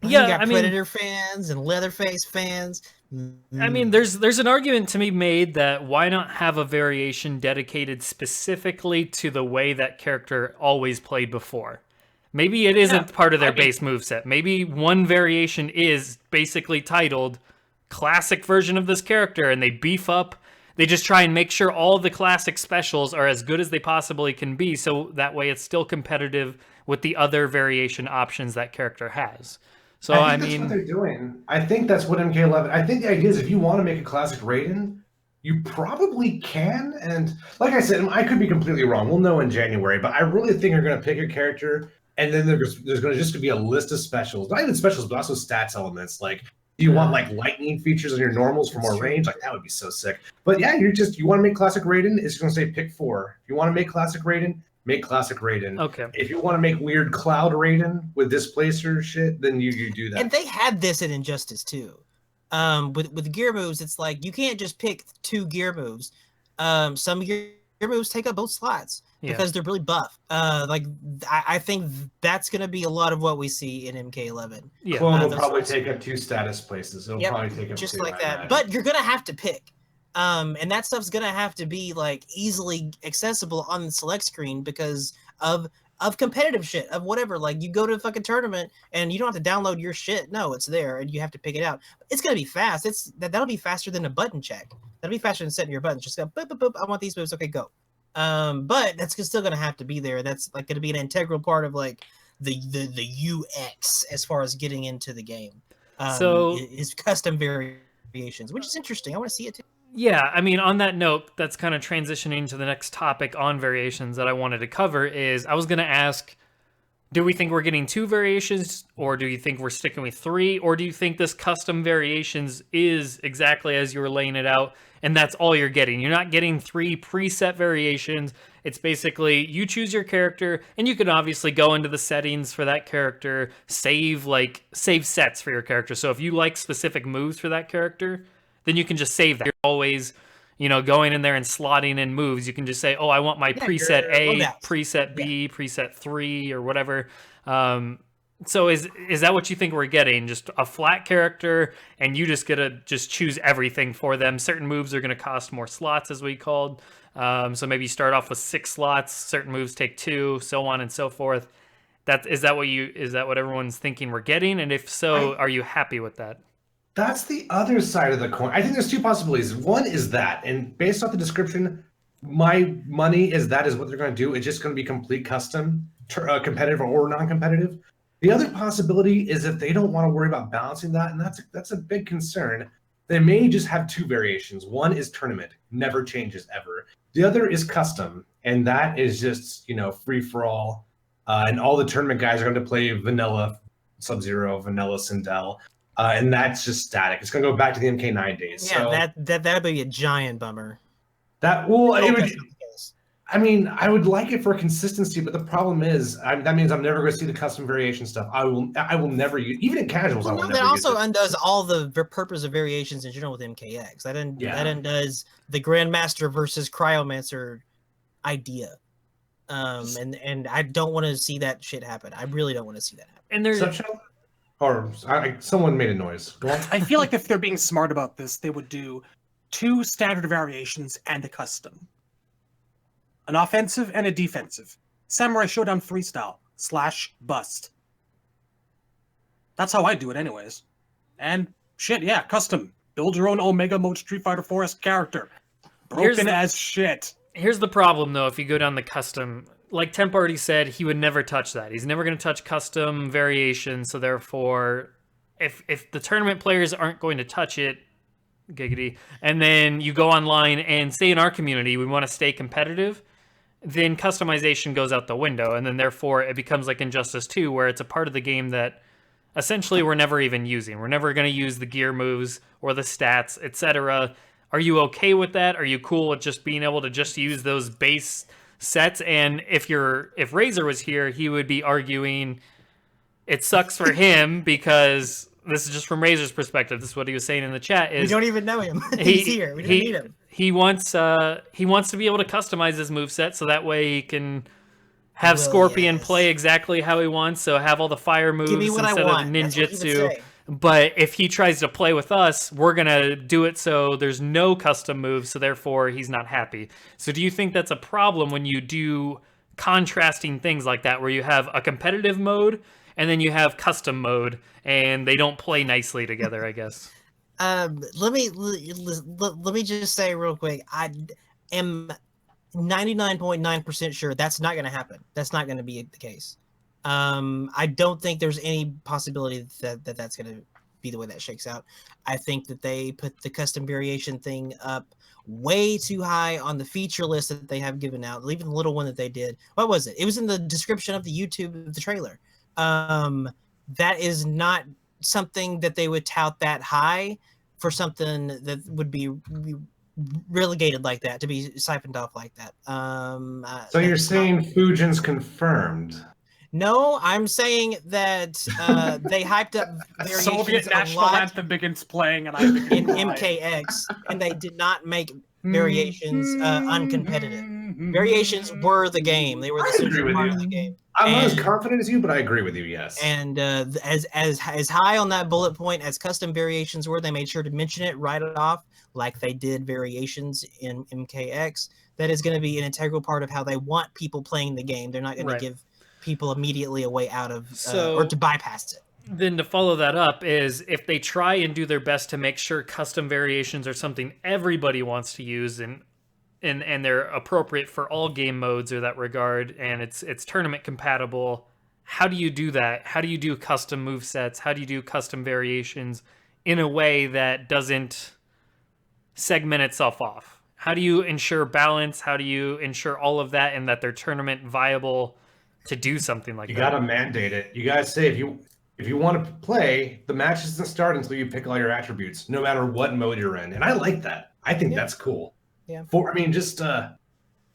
[SPEAKER 3] Yeah, you got Predator fans and Leatherface fans.
[SPEAKER 2] I mean, there's an argument to be made that why not have a variation dedicated specifically to the way that character always played before? Maybe it isn't part of their base moveset. Maybe one variation is basically titled classic version of this character, and they beef up. They just try and make sure all the classic specials are as good as they possibly can be, so that way it's still competitive with the other variation options that character has. So
[SPEAKER 4] I think that's what they're doing. I think that's what MK11. I think the idea is if you want to make a classic Raiden, you probably can. And like I said, I could be completely wrong. We'll know in January, but I really think you're going to pick a character. And then there's going to just be a list of specials, not even specials, but also stats elements. Like, do you want like lightning features on your normals for more range? Like, that would be so sick. But yeah, you want to make classic Raiden, it's going to say pick 4. If you want to make classic Raiden, make classic Raiden.
[SPEAKER 2] Okay.
[SPEAKER 4] If you want to make weird cloud Raiden with displacer shit, then you do that.
[SPEAKER 3] And they had this in Injustice too. With gear moves, it's like you can't just pick 2 gear moves. Some gear moves take up both slots.
[SPEAKER 2] Yeah.
[SPEAKER 3] Because they're really buff. I think that's going to be a lot of what we see in MK11.
[SPEAKER 2] Yeah.
[SPEAKER 4] Clone will probably take up 2 status places. It'll probably take up
[SPEAKER 3] just
[SPEAKER 4] 2,
[SPEAKER 3] like that. But you're going to have to pick. And that stuff's going to have to be like easily accessible on the select screen because of competitive shit, of whatever. Like you go to a fucking tournament and you don't have to download your shit. No, it's there and you have to pick it out. It's going to be fast. That'll be faster than a button check. That'll be faster than setting your buttons. Just go, boop, boop, boop. I want these moves. Okay, go. But that's still going to have to be there. That's like going to be an integral part of like the UX as far as getting into the game.
[SPEAKER 2] So
[SPEAKER 3] is custom variations, which is interesting. I want to see it too.
[SPEAKER 2] Yeah, I mean, on that note, that's kind of transitioning to the next topic on variations that I wanted to cover is I was going to ask, Do we think we're getting 2 variations, or do you think we're sticking with 3, or do you think this custom variations is exactly as you were laying it out, and that's all you're getting? You're not getting 3 preset variations. It's basically you choose your character, and you can obviously go into the settings for that character, save sets for your character. So if you like specific moves for that character, then you can just save that. You're always going in there and slotting in moves. You can just say, oh, I want my preset A, preset B, preset 3, or whatever. So is that what you think we're getting? Just a flat character, and you just get to just choose everything for them. Certain moves are going to cost more slots, as we called. So maybe you start off with 6 slots. Certain moves take 2, so on and so forth. Is that what everyone's thinking we're getting? And if so, are you happy with that?
[SPEAKER 4] That's the other side of the coin. I think there's 2 possibilities. One is that, and based off the description, my money is that is what they're going to do. It's just going to be complete custom, competitive or non-competitive. The other possibility is if they don't want to worry about balancing that, and that's a big concern, they may just have 2 variations. One is tournament, never changes ever. The other is custom, and that is just free for all. And all the tournament guys are going to play vanilla Sub-Zero, vanilla Sindel. And that's just static. It's going to go back to the MK9 days.
[SPEAKER 3] Yeah, so that'd be a giant bummer.
[SPEAKER 4] I mean, I would like it for consistency, but the problem is that means I'm never going to see the custom variation stuff. I will never use, even in casuals.
[SPEAKER 3] Well, that also undoes all the purpose of variations in general with MKX. That undoes the Grandmaster versus Cryomancer idea. And I don't want to see that shit happen. I really don't want to see that happen.
[SPEAKER 2] And there's
[SPEAKER 4] someone made a noise. Go on.
[SPEAKER 1] I feel like if they're being smart about this, they would do 2 standard variations and a custom. An offensive and a defensive. Samurai Showdown freestyle / bust. That's how I do it anyways. And shit, yeah, custom. Build your own Omega Mode Street Fighter 4-esque character. Broken as shit.
[SPEAKER 2] Here's the problem, though, if you go down the custom. Like Temp already said, he would never touch that. He's never going to touch custom variation, so therefore, if the tournament players aren't going to touch it, giggity, and then you go online and say in our community, we want to stay competitive, then customization goes out the window, and then therefore it becomes like Injustice 2, where it's a part of the game that essentially we're never even using. We're never going to use the gear moves or the stats, etc. Are you okay with that? Are you cool with just being able to just use those base sets? And if Razor was here, he would be arguing it sucks for him because this is just from Razor's perspective. This is what he was saying in the chat. Is
[SPEAKER 3] we don't even know him. He's here. We don't need him.
[SPEAKER 2] He wants to be able to customize his moveset so that way he can have Scorpion play exactly how he wants. So have all the fire moves instead of ninjutsu. But if he tries to play with us, we're going to do it so there's no custom moves, so therefore he's not happy. So do you think that's a problem when you do contrasting things like that, where you have a competitive mode and then you have custom mode, and they don't play nicely together, I guess?
[SPEAKER 3] Let me just say real quick, I am 99.9% sure that's not going to happen. That's not going to be the case. I don't think there's any possibility that's going to be the way that shakes out. I think that they put the custom variation thing up way too high on the feature list that they have given out, even the little one that they did. What was it? It was in the description of the YouTube of the trailer. That is not something that they would tout that high for something that would be relegated like that, to be siphoned off like that.
[SPEAKER 4] So you're saying Fujin's confirmed?
[SPEAKER 3] No, I'm saying that they hyped up variations
[SPEAKER 1] Soviet national anthem begins playing, and I
[SPEAKER 3] in MKX, and they did not make variations uncompetitive. Variations were the game; they were the central part of the game.
[SPEAKER 4] I'm not as confident as you, but I agree with you. Yes.
[SPEAKER 3] And as high on that bullet point as custom variations were, they made sure to mention it, write it off, like they did variations in MKX. That is going to be an integral part of how they want people playing the game. They're not going to give people immediately a way out of or to bypass it.
[SPEAKER 2] Then to follow that up is if they try and do their best to make sure custom variations are something everybody wants to use and they're appropriate for all game modes or that regard, and it's tournament compatible, how do you do that? How do you do custom movesets? How do you do custom variations in a way that doesn't segment itself off? How do you ensure balance? How do you ensure all of that and that they're tournament viable to do something like
[SPEAKER 4] You
[SPEAKER 2] that.
[SPEAKER 4] gotta mandate it. You guys say if you want to play, the match doesn't start until you pick all your attributes, no matter what mode you're in. And I like that. I think that's cool.
[SPEAKER 3] Yeah.
[SPEAKER 4] Just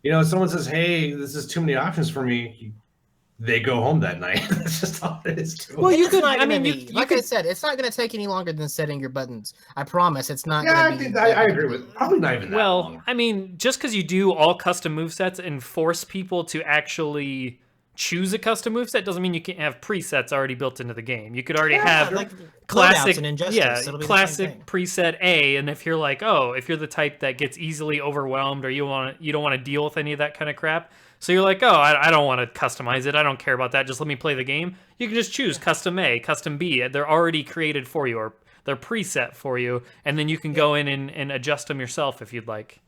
[SPEAKER 4] if someone says, "Hey, this is too many options for me," they go home that night. That's just all it is to
[SPEAKER 2] Well,
[SPEAKER 4] it.
[SPEAKER 2] you
[SPEAKER 3] It's
[SPEAKER 2] could.
[SPEAKER 3] not
[SPEAKER 2] I
[SPEAKER 3] gonna
[SPEAKER 2] mean,
[SPEAKER 3] be,
[SPEAKER 2] you could.
[SPEAKER 3] I said, it's not going to take any longer than setting your buttons. I promise, it's not
[SPEAKER 4] Yeah,
[SPEAKER 3] going to be.
[SPEAKER 4] I agree with. Probably not even that
[SPEAKER 2] Well,
[SPEAKER 4] long.
[SPEAKER 2] I mean, just because you do all custom movesets and force people to actually choose a custom moveset doesn't mean you can't have presets already built into the game. You could already have
[SPEAKER 3] like
[SPEAKER 2] classic,
[SPEAKER 3] loadouts and Injustice,
[SPEAKER 2] yeah,
[SPEAKER 3] it'll be the same
[SPEAKER 2] classic
[SPEAKER 3] thing.
[SPEAKER 2] preset A. And if you're like, if you're the type that gets easily overwhelmed or you don't want to deal with any of that kind of crap, so you're like, I don't want to customize it. I don't care about that. Just let me play the game. You can just choose custom A, custom B. They're already created for you, or they're preset for you, and then you can go in and adjust them yourself if you'd like.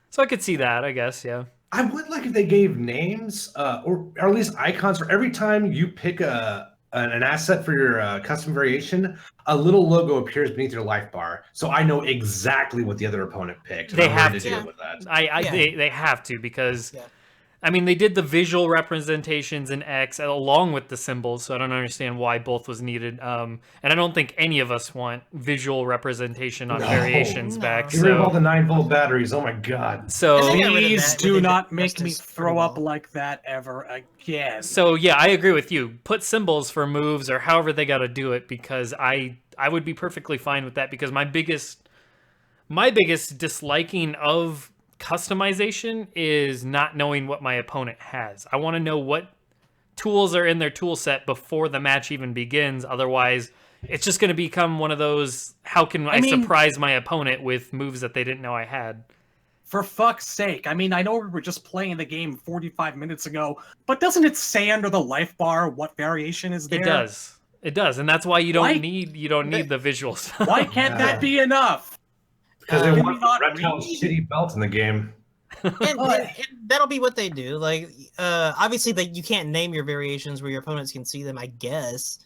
[SPEAKER 2] So I could see that, I guess, yeah.
[SPEAKER 4] I would like if they gave names or at least icons for every time you pick an asset for your custom variation, a little logo appears beneath your life bar, so I know exactly what the other opponent picked. And
[SPEAKER 2] They
[SPEAKER 4] I'm
[SPEAKER 2] have
[SPEAKER 4] ready to
[SPEAKER 3] to.
[SPEAKER 4] deal with that.
[SPEAKER 2] They have to, because
[SPEAKER 3] Yeah.
[SPEAKER 2] I mean, they did the visual representations in X along with the symbols, so I don't understand why both was needed. And I don't think any of us want visual representation on
[SPEAKER 4] No.
[SPEAKER 2] variations
[SPEAKER 3] No.
[SPEAKER 2] back.
[SPEAKER 4] Get rid of all
[SPEAKER 2] So,
[SPEAKER 4] the 9-volt batteries. Oh my god.
[SPEAKER 2] so
[SPEAKER 3] I think I got rid of
[SPEAKER 1] Please
[SPEAKER 3] that
[SPEAKER 1] do
[SPEAKER 3] within
[SPEAKER 1] not make me
[SPEAKER 3] Injustice
[SPEAKER 1] throw
[SPEAKER 3] pretty
[SPEAKER 1] up
[SPEAKER 3] well.
[SPEAKER 1] like that ever again.
[SPEAKER 2] So yeah, I agree with you. Put symbols for moves or however they got to do it, because I would be perfectly fine with that, because my biggest disliking of customization is not knowing what my opponent has. I want to know what tools are in their tool set before the match even begins. Otherwise, it's just going to become one of those, how can I
[SPEAKER 1] mean-
[SPEAKER 2] surprise my opponent with moves that they didn't know I had?
[SPEAKER 1] For fuck's sake. I mean, I know we were just playing the game 45 minutes ago, but doesn't it say under the life bar what variation is there?
[SPEAKER 2] It does. It does. And that's why you don't
[SPEAKER 1] Why-
[SPEAKER 2] need the visuals.
[SPEAKER 1] Why can't
[SPEAKER 4] Yeah.
[SPEAKER 1] that be enough?
[SPEAKER 4] Because they
[SPEAKER 1] Can we
[SPEAKER 4] want
[SPEAKER 1] not
[SPEAKER 4] reptile's
[SPEAKER 1] read?
[SPEAKER 4] shitty belt in the game.
[SPEAKER 3] And that'll be what they do. Like, obviously, you can't name your variations where your opponents can see them, I guess.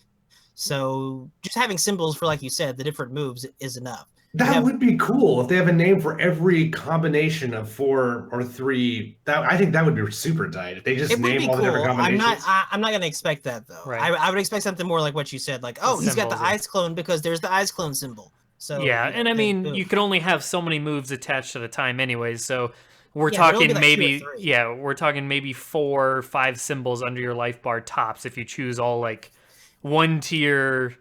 [SPEAKER 3] So just having symbols for, like you said, the different moves is enough.
[SPEAKER 4] That would be cool if they have a name for every combination of 4 or 3. I think that would be super tight. If they just
[SPEAKER 3] It would
[SPEAKER 4] name
[SPEAKER 3] be
[SPEAKER 4] all the
[SPEAKER 3] cool.
[SPEAKER 4] different
[SPEAKER 3] I'm
[SPEAKER 4] combinations.
[SPEAKER 3] not gonna expect that though.
[SPEAKER 2] Right.
[SPEAKER 3] I would expect something more like what you said, like, oh, he's got the
[SPEAKER 2] symbols, yeah.
[SPEAKER 3] eyes clone because there's the eyes clone symbol. So
[SPEAKER 2] Yeah,
[SPEAKER 3] you know,
[SPEAKER 2] and I
[SPEAKER 3] then
[SPEAKER 2] mean,
[SPEAKER 3] boom.
[SPEAKER 2] you can only have so many moves attached at a time anyways, so we're
[SPEAKER 3] Yeah, there'll be
[SPEAKER 2] talking
[SPEAKER 3] like 2 or
[SPEAKER 2] maybe
[SPEAKER 3] 3.
[SPEAKER 2] we're talking maybe 4 or 5 symbols under your life bar tops if you choose all like 1-tier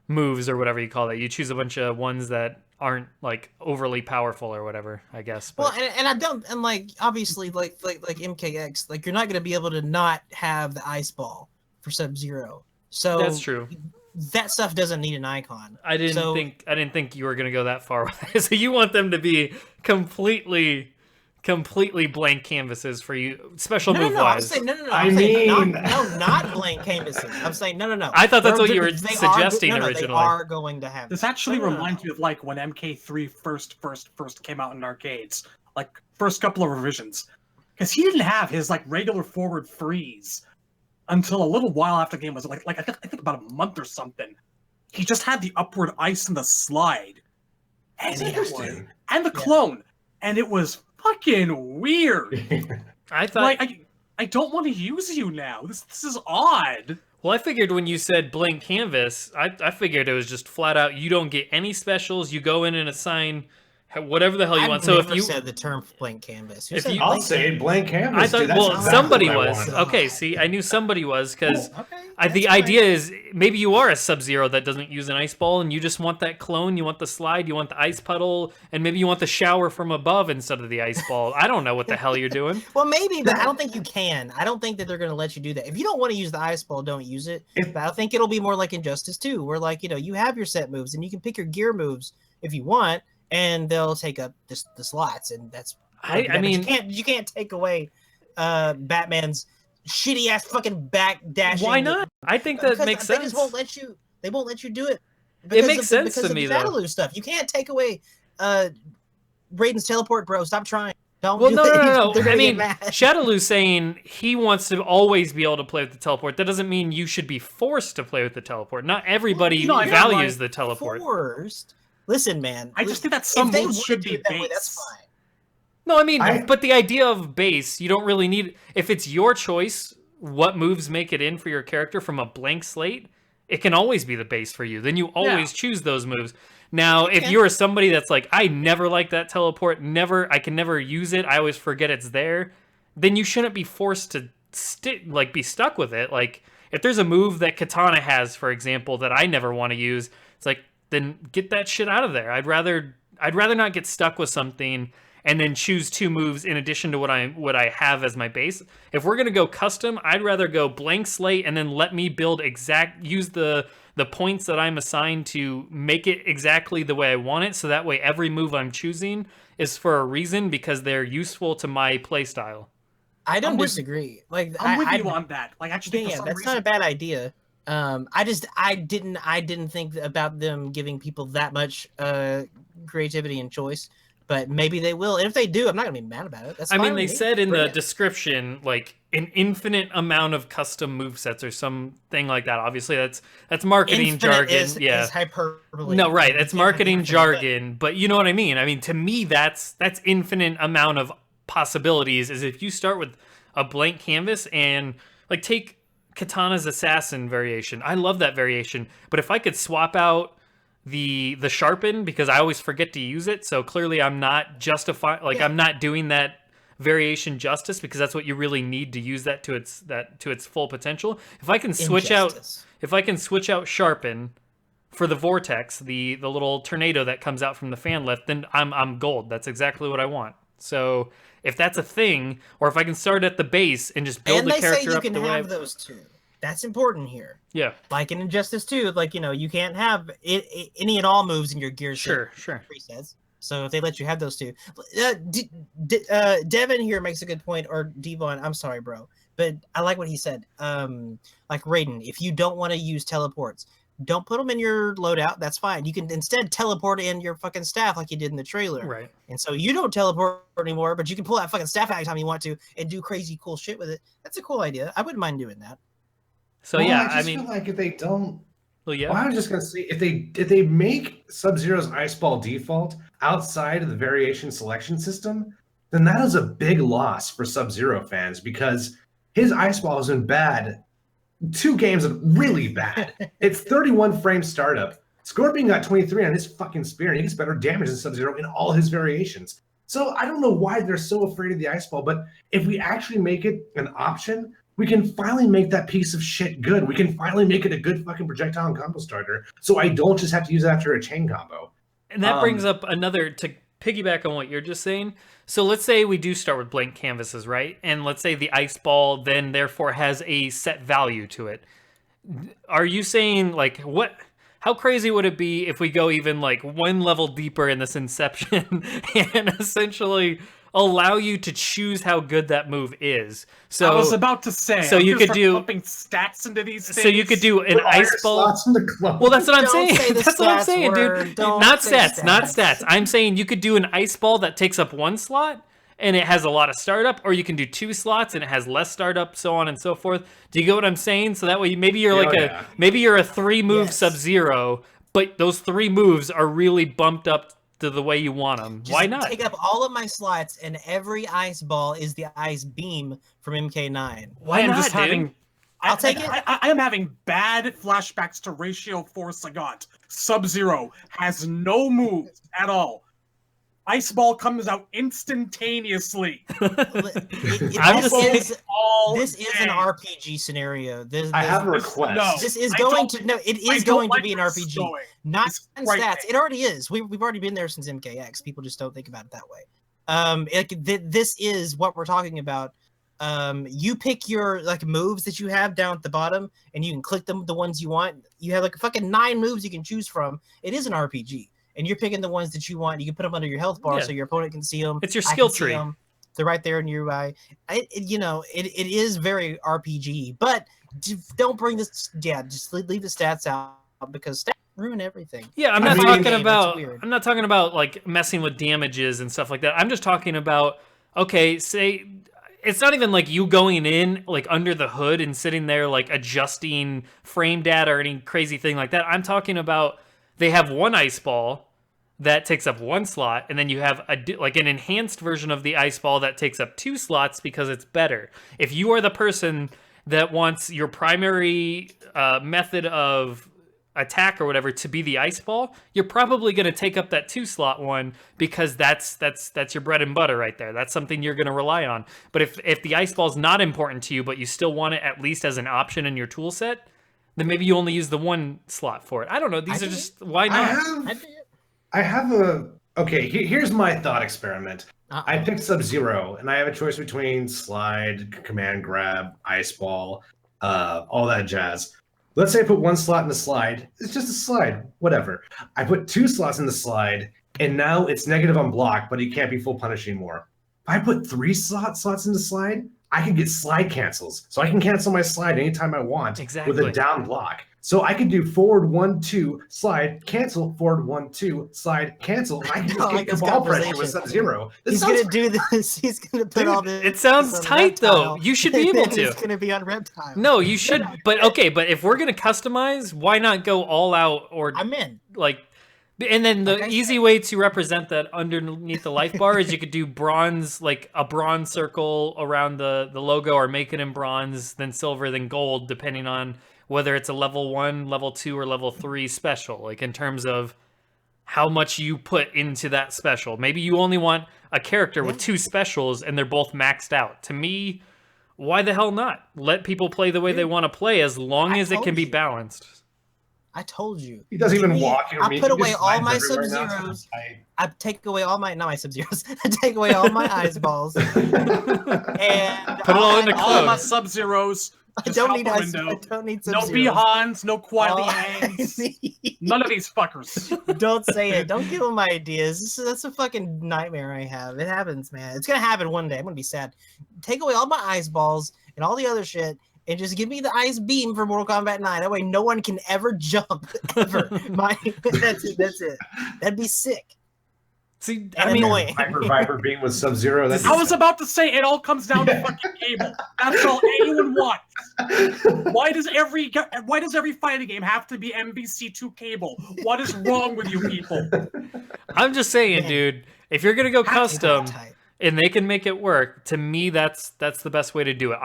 [SPEAKER 2] moves or whatever you call it. You choose a bunch of ones that aren't like overly powerful or whatever, I guess. But
[SPEAKER 3] Well, and I don't, and like obviously like MKX, like you're not gonna be able to not have the ice ball for Sub-Zero. So
[SPEAKER 2] that's true.
[SPEAKER 3] That stuff doesn't need an icon.
[SPEAKER 2] I didn't
[SPEAKER 3] So-
[SPEAKER 2] think you were gonna go that far with it. So you want them to be completely blank canvases for you, special move
[SPEAKER 3] No, I'm
[SPEAKER 2] wise.
[SPEAKER 3] saying no.
[SPEAKER 4] I
[SPEAKER 3] I'm saying
[SPEAKER 4] mean-
[SPEAKER 3] not blank canvases. I'm saying no.
[SPEAKER 2] I thought that's what you were
[SPEAKER 3] They
[SPEAKER 2] suggesting
[SPEAKER 3] They
[SPEAKER 2] originally.
[SPEAKER 3] are going to have.
[SPEAKER 1] This actually
[SPEAKER 3] No.
[SPEAKER 1] reminds me of like when MK3 first came out in arcades, like first couple of revisions, because he didn't have his like regular forward freeze until a little while after the game was like I think about a month or something. He just had the upward ice and the slide, and
[SPEAKER 4] That's
[SPEAKER 1] it was,
[SPEAKER 4] interesting.
[SPEAKER 1] and the clone, and it was fucking weird.
[SPEAKER 2] I thought.
[SPEAKER 1] Like I don't want to use you now. This is odd.
[SPEAKER 2] Well, I figured when you said blank canvas, I figured it was just flat out. You don't get any specials. You go in and assign whatever the hell you
[SPEAKER 3] I've
[SPEAKER 2] want. So if
[SPEAKER 3] never
[SPEAKER 2] you,
[SPEAKER 3] said the term blank canvas. Who
[SPEAKER 2] if
[SPEAKER 3] said
[SPEAKER 2] you-
[SPEAKER 4] I'll
[SPEAKER 3] blank
[SPEAKER 4] say
[SPEAKER 3] canvas?
[SPEAKER 4] blank canvas.
[SPEAKER 2] I thought,
[SPEAKER 4] dude. That's
[SPEAKER 2] well,
[SPEAKER 4] exactly
[SPEAKER 2] somebody
[SPEAKER 4] what I
[SPEAKER 2] was.
[SPEAKER 4] want.
[SPEAKER 2] Okay, see, I knew somebody was because
[SPEAKER 3] Okay,
[SPEAKER 2] the
[SPEAKER 3] that's
[SPEAKER 2] idea
[SPEAKER 3] fine.
[SPEAKER 2] is maybe you are a Sub-Zero that doesn't use an ice ball, and you just want that clone. You want the slide. You want the ice puddle, and maybe you want the shower from above instead of the ice ball. I don't know what the hell you're doing.
[SPEAKER 3] Well, maybe, but I don't think you can. I don't think that they're going to let you do that. If you don't want to use the ice ball, don't use it.
[SPEAKER 4] If-
[SPEAKER 3] But I think it'll be more like Injustice 2, where like you have your set moves and you can pick your gear moves if you want, and they'll take up the slots, and that's.
[SPEAKER 2] I
[SPEAKER 3] But
[SPEAKER 2] mean,
[SPEAKER 3] you can't take away Batman's shitty ass fucking back dashing.
[SPEAKER 2] why not? I think that
[SPEAKER 3] Because
[SPEAKER 2] makes
[SPEAKER 3] they
[SPEAKER 2] sense.
[SPEAKER 3] just won't let you. They won't let you do it.
[SPEAKER 2] makes sense
[SPEAKER 3] because
[SPEAKER 2] to
[SPEAKER 3] of
[SPEAKER 2] me,
[SPEAKER 3] the
[SPEAKER 2] though.
[SPEAKER 3] Shadaloo stuff. You can't take away Raiden's teleport, bro. Stop trying. Don't.
[SPEAKER 2] Well,
[SPEAKER 3] do
[SPEAKER 2] no.
[SPEAKER 3] it. They're
[SPEAKER 2] I
[SPEAKER 3] gonna
[SPEAKER 2] mean,
[SPEAKER 3] get mad.
[SPEAKER 2] Shadowloo's saying he wants to always be able to play with the teleport. That doesn't mean you should be forced to play with the teleport. Not everybody
[SPEAKER 1] No, I mean,
[SPEAKER 2] values
[SPEAKER 1] like,
[SPEAKER 2] the teleport.
[SPEAKER 3] Forced. Listen, man.
[SPEAKER 1] I just think that some
[SPEAKER 3] if they
[SPEAKER 1] moves
[SPEAKER 3] want
[SPEAKER 1] should
[SPEAKER 3] to
[SPEAKER 1] be
[SPEAKER 3] do it that way,
[SPEAKER 1] base.
[SPEAKER 3] that's fine.
[SPEAKER 2] No, I mean,
[SPEAKER 4] I-
[SPEAKER 2] but the idea of base, you don't really need. If it's your choice what moves make it in for your character from a blank slate, it can always be the base for you. Then you always choose those moves. Now, if you are somebody that's like, I never like that teleport, I can never use it, I always forget it's there, then you shouldn't be forced to be stuck with it. Like, if there's a move that Katana has, for example, that I never want to use, it's like, then get that shit out of there. I'd rather not get stuck with something and then choose 2 moves in addition to what I have as my base. If we're gonna go custom, I'd rather go blank slate and then let me use the points that I'm assigned to make it exactly the way I want it, so that way every move I'm choosing is for a reason because they're useful to my playstyle.
[SPEAKER 3] I don't disagree. Like
[SPEAKER 1] I'm with you on that. Like actually,
[SPEAKER 3] that's not a bad idea. I didn't think about them giving people that much creativity and choice, but maybe they will. And if they do, I'm not gonna be mad about it. That's fine.
[SPEAKER 2] I mean, they said in the description like an infinite amount of custom movesets or something like that. Obviously, that's marketing jargon.
[SPEAKER 3] Is hyperbole.
[SPEAKER 2] No, right. That's marketing jargon, but you know what I mean. I mean, to me, that's infinite amount of possibilities. Is if you start with a blank canvas and like take Katana's assassin variation. I love that variation, but if I could swap out the sharpen, because I always forget to use it, so clearly I'm not I'm not doing that variation justice, because that's what you really need to use that to its full potential. If I can switch out sharpen for the vortex, the little tornado that comes out from the fan lift, then I'm gold. That's exactly what I want. So if that's a thing, or if I can start at the base and just build the character up the way. And they say you can
[SPEAKER 3] have those 2. That's important here.
[SPEAKER 2] Yeah.
[SPEAKER 3] Like in Injustice 2, like, you can't have any and all moves in your gear set.
[SPEAKER 2] Sure.
[SPEAKER 3] Presets. So if they let you have those 2. Devin here makes a good point, or Devon, I'm sorry, bro. But I like what he said. Like Raiden, if you don't want to use teleports, don't put them in your loadout. That's fine. You can instead teleport in your fucking staff like you did in the trailer.
[SPEAKER 2] Right.
[SPEAKER 3] And so you don't teleport anymore, but you can pull that fucking staff anytime you want to and do crazy cool shit with it. That's a cool idea. I wouldn't mind doing that.
[SPEAKER 2] So
[SPEAKER 4] I feel like if they don't,
[SPEAKER 2] well, yeah.
[SPEAKER 4] Well, I was just gonna say if they make Sub-Zero's ice ball default outside of the variation selection system, then that is a big loss for Sub-Zero fans, because his ice ball has been bad. 2 games are really bad. It's 31 frame startup. Scorpion got 23 on his fucking spear, and he gets better damage than Sub-Zero in all his variations. So I don't know why they're so afraid of the ice ball, but if we actually make it an option, we can finally make that piece of shit good. We can finally make it a good fucking projectile and combo starter, so I don't just have to use it after a chain combo.
[SPEAKER 2] And that brings up another, to piggyback on what you're just saying. So let's say we do start with blank canvases, right? And let's say the ice ball then therefore has a set value to it. Are you saying, like, how crazy would it be if we go even like 1 level deeper in this inception and essentially allow you to choose how good that move is? So
[SPEAKER 1] I was about to say,
[SPEAKER 2] so you could do
[SPEAKER 1] pumping stats into these things.
[SPEAKER 2] So you could do an ice ball. Well, that's what I'm saying. That's what I'm saying, dude. Not stats. I'm saying you could do an ice ball that takes up 1 slot and it has a lot of startup, or you can do 2 slots and it has less startup, so on and so forth. Do you get what I'm saying? So that way, maybe you're maybe you're a 3-move Sub-Zero, but those 3 moves are really bumped up to the way you want them. Why not?
[SPEAKER 3] Take up all of my slots, and every ice ball is the ice beam from MK9.
[SPEAKER 2] Why not, dude?
[SPEAKER 3] I'll take it.
[SPEAKER 1] I am having bad flashbacks to Ratio 4 Sagat. Sub-Zero has no moves at all. Ice ball comes out instantaneously.
[SPEAKER 3] This is an RPG scenario.
[SPEAKER 4] I have a request.
[SPEAKER 3] It is going to be an RPG, not stats. It already is. We've already been there since MKX. People just don't think about it that way. This is what we're talking about. You pick your moves that you have down at the bottom, and you can click them, the ones you want. You have fucking 9 moves you can choose from. It is an RPG. And you're picking the ones that you want. You can put them under your health bar so your opponent can see them.
[SPEAKER 2] It's your skill tree.
[SPEAKER 3] They're right there in your UI. It is very RPG, but don't bring this. Yeah, just leave the stats out, because stats ruin everything.
[SPEAKER 2] Yeah, I'm not talking about like messing with damages and stuff like that. I'm just talking about, okay, say it's not even like you going in like under the hood and sitting there like adjusting frame data or any crazy thing like that. I'm talking about, they have 1 ice ball that takes up 1 slot, and then you have an enhanced version of the ice ball that takes up 2 slots because it's better. If you are the person that wants your primary method of attack or whatever to be the ice ball, you're probably going to take up that 2-slot one because that's your bread and butter right there. That's something you're going to rely on. But if the ice ball is not important to you, but you still want it at least as an option in your tool set, then maybe you only use the 1 slot for it. I don't know. These are just, why not?
[SPEAKER 4] I have a okay. Here's my thought experiment. I picked Sub-Zero, and I have a choice between slide, command grab, ice ball, all that jazz. Let's say I put 1 slot in the slide. It's just a slide, whatever. I put 2 slots in the slide, and now it's negative on block, but he can't be full punish anymore. If I put 3 slots in the slide, I can get slide cancels. So I can cancel my slide anytime I want with a down block. So I can do forward 1, 2, slide, cancel, forward 1, 2, slide, cancel. I can just get Cabal pressure with Sub-Zero.
[SPEAKER 3] He's going to do this. He's going to put all this.
[SPEAKER 2] It sounds tight, though. You should be able to.
[SPEAKER 3] It's going to be on Reptile.
[SPEAKER 2] No, you should. But okay, but if we're going to customize, why not go all out or
[SPEAKER 3] I'm in.
[SPEAKER 2] Like, and then the easy way to represent that underneath the life bar is you could do bronze, like a bronze circle around the logo, or make it in bronze, then silver, then gold, depending on whether it's a level 1, level 2, or level 3 special, like in terms of how much you put into that special. Maybe you only want a character with 2 specials and they're both maxed out. To me, why the hell not? Let people play the way they want to play as long as it can be balanced.
[SPEAKER 3] I told you.
[SPEAKER 4] He doesn't even walk.
[SPEAKER 3] I put away all my Sub-Zeros. I take away all my, not my Sub-Zeros. I take away all my ice balls. And
[SPEAKER 2] put it all into clone.
[SPEAKER 1] All my Sub-Zeros.
[SPEAKER 3] I don't need ice. I don't need
[SPEAKER 1] no
[SPEAKER 3] Sub-Zeros.
[SPEAKER 1] Bihans, no Qualians. None of these fuckers.
[SPEAKER 3] Don't say it. Don't give them ideas. That's a fucking nightmare I have. It happens, man. It's gonna happen one day. I'm gonna be sad. Take away all my ice balls and all the other shit, and just give me the ice beam for Mortal Kombat 9. That way, no one can ever jump ever. That's it. That's it. That'd be sick.
[SPEAKER 2] See,
[SPEAKER 3] I mean, annoying.
[SPEAKER 4] Viper beam with Sub-Zero.
[SPEAKER 1] I was about to say it all comes down to fucking cable. That's all anyone wants. Why does every fighting game have to be MVC2 cable? What is wrong with you people?
[SPEAKER 2] I'm just saying, dude. If you're gonna go custom and they can make it work, to me that's the best way to do it.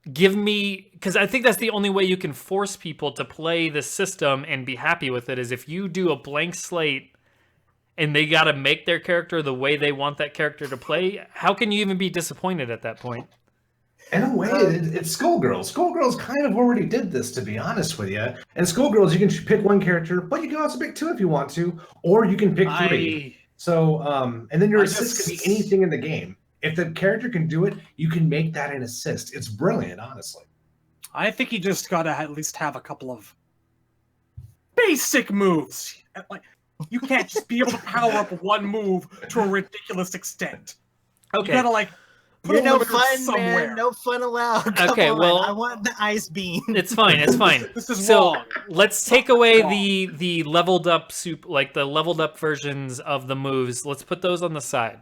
[SPEAKER 2] Because I think that's the only way you can force people to play the system and be happy with it, is if you do a blank slate and they got to make their character the way they want that character to play. How can you even be disappointed at that point?
[SPEAKER 4] In a way, it's Skullgirls. Skullgirls kind of already did this, to be honest with you. And Skullgirls, you can pick 1 character, but you can also pick 2 if you want to, or you can pick 3. So, and then your assist can be anything in the game. If the character can do it, you can make that an assist. It's brilliant, honestly.
[SPEAKER 1] I think you just gotta at least have a couple of basic moves. Like, you can't just be able to power up 1 move to a ridiculous extent.
[SPEAKER 2] Okay.
[SPEAKER 1] You gotta put
[SPEAKER 3] You're
[SPEAKER 1] a
[SPEAKER 3] no fun,
[SPEAKER 1] somewhere.
[SPEAKER 3] man. No fun allowed. Come
[SPEAKER 2] okay,
[SPEAKER 3] on.
[SPEAKER 2] well,
[SPEAKER 3] I want the ice beam.
[SPEAKER 2] It's fine. It's fine.
[SPEAKER 1] This is
[SPEAKER 2] so
[SPEAKER 1] wrong.
[SPEAKER 2] let's take away the leveled up the leveled up versions of the moves. Let's put those on the side.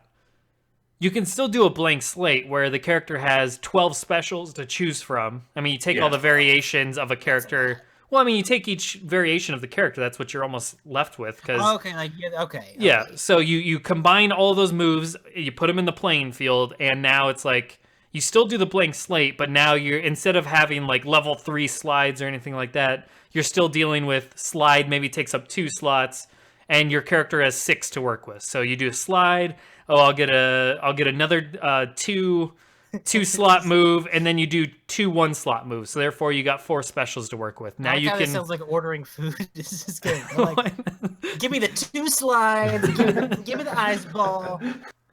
[SPEAKER 2] You can still do a blank slate where the character has 12 specials to choose from. I mean, you take all the variations of a character. Well, I mean, you take each variation of the character. That's what you're almost left with. Yeah. So you combine all those moves, you put them in the playing field, and now it's like you still do the blank slate, but now you're, instead of having like level 3 slides or anything like that, you're still dealing with slide maybe takes up 2 slots, and your character has 6 to work with. So you do a slide. Oh, I'll get another 2 slot move, and then you do 2 1-slot moves. So therefore, you got 4 specials to work with. Now you can.
[SPEAKER 3] Sounds like ordering food. This is good. Like, give me the 2 slides. Give me the ice ball.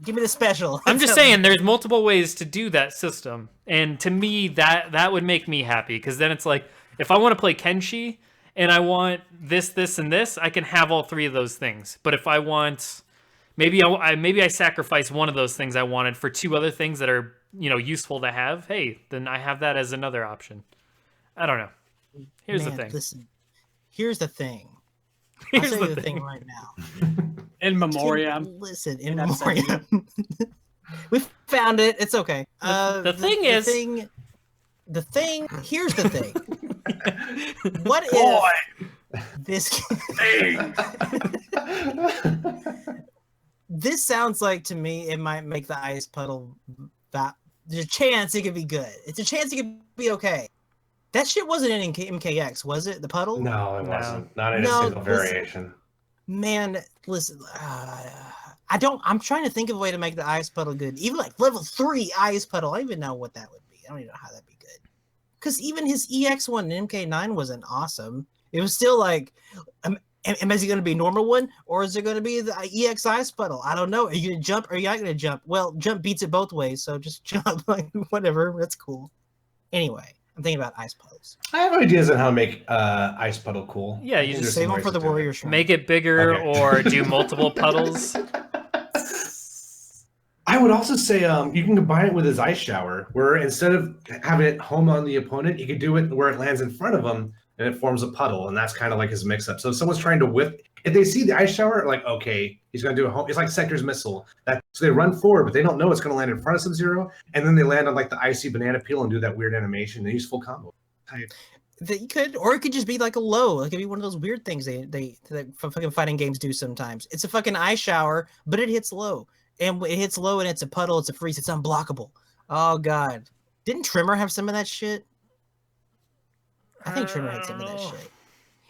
[SPEAKER 3] Give me the special.
[SPEAKER 2] I'm just saying, there's multiple ways to do that system, and to me, that would make me happy, because then it's like, if I want to play Kenshi and I want this, and this, I can have all 3 of those things. But if I want, maybe I sacrifice one of those things I wanted for 2 other things that are, useful to have. Hey, then I have that as another option. I don't know. Here's the thing.
[SPEAKER 3] Listen, here's the thing.
[SPEAKER 2] Here's
[SPEAKER 3] I'll tell
[SPEAKER 2] the
[SPEAKER 3] you the
[SPEAKER 2] thing.
[SPEAKER 3] thing right now.
[SPEAKER 1] In memoriam.
[SPEAKER 3] Listen, in memoriam. We found it. It's okay.
[SPEAKER 2] The thing.
[SPEAKER 3] Here's the thing. What if this? This sounds like, to me, it might make the ice puddle there's a chance it could be good. It's a chance it could be okay. That shit wasn't in MKX, was it? The puddle?
[SPEAKER 4] No, it
[SPEAKER 2] No.
[SPEAKER 4] wasn't. Not in a
[SPEAKER 3] No,
[SPEAKER 4] single
[SPEAKER 3] listen.
[SPEAKER 4] variation.
[SPEAKER 3] Man, listen. I'm trying to think of a way to make the ice puddle good. Even like level 3 ice puddle, I don't even know what that would be. I don't even know how that'd be good. Because even his EX one in MK9 wasn't awesome. It was still like, is it going to be normal one, or is it going to be the EX ice puddle? I don't know. Are you going to jump, or are you not going to jump? Well, jump beats it both ways, so just jump. Like whatever, that's cool. Anyway, I'm thinking about ice puddles.
[SPEAKER 4] I have ideas on how to make ice puddle cool.
[SPEAKER 2] Yeah,
[SPEAKER 4] I
[SPEAKER 2] you
[SPEAKER 4] think
[SPEAKER 2] just
[SPEAKER 4] there's
[SPEAKER 3] Save
[SPEAKER 4] some
[SPEAKER 3] them
[SPEAKER 4] ways
[SPEAKER 3] for
[SPEAKER 4] to
[SPEAKER 3] the
[SPEAKER 4] do it.
[SPEAKER 3] warrior shrine.
[SPEAKER 2] make it bigger
[SPEAKER 4] Okay.
[SPEAKER 2] or do multiple puddles.
[SPEAKER 4] I would also say you can combine it with his ice shower, where instead of having it home on the opponent, you could do it where it lands in front of him and it forms a puddle, and that's kind of like his mix-up. So if someone's trying to whip, if they see the ice shower, like, okay, he's going to do a home. It's like Sector's missile. So they run forward, but they don't know it's going to land in front of Sub-Zero, and then they land on like the icy banana peel and do that weird animation. They use full combo.
[SPEAKER 3] That you could, or it could just be like a low. It could be one of those weird things that fucking fighting games do sometimes. It's a fucking ice shower, but it hits low. And it hits low and it's a puddle, it's a freeze, it's unblockable. Oh god. Didn't Trimmer have some of that shit? I think Trimmer had some of that shit.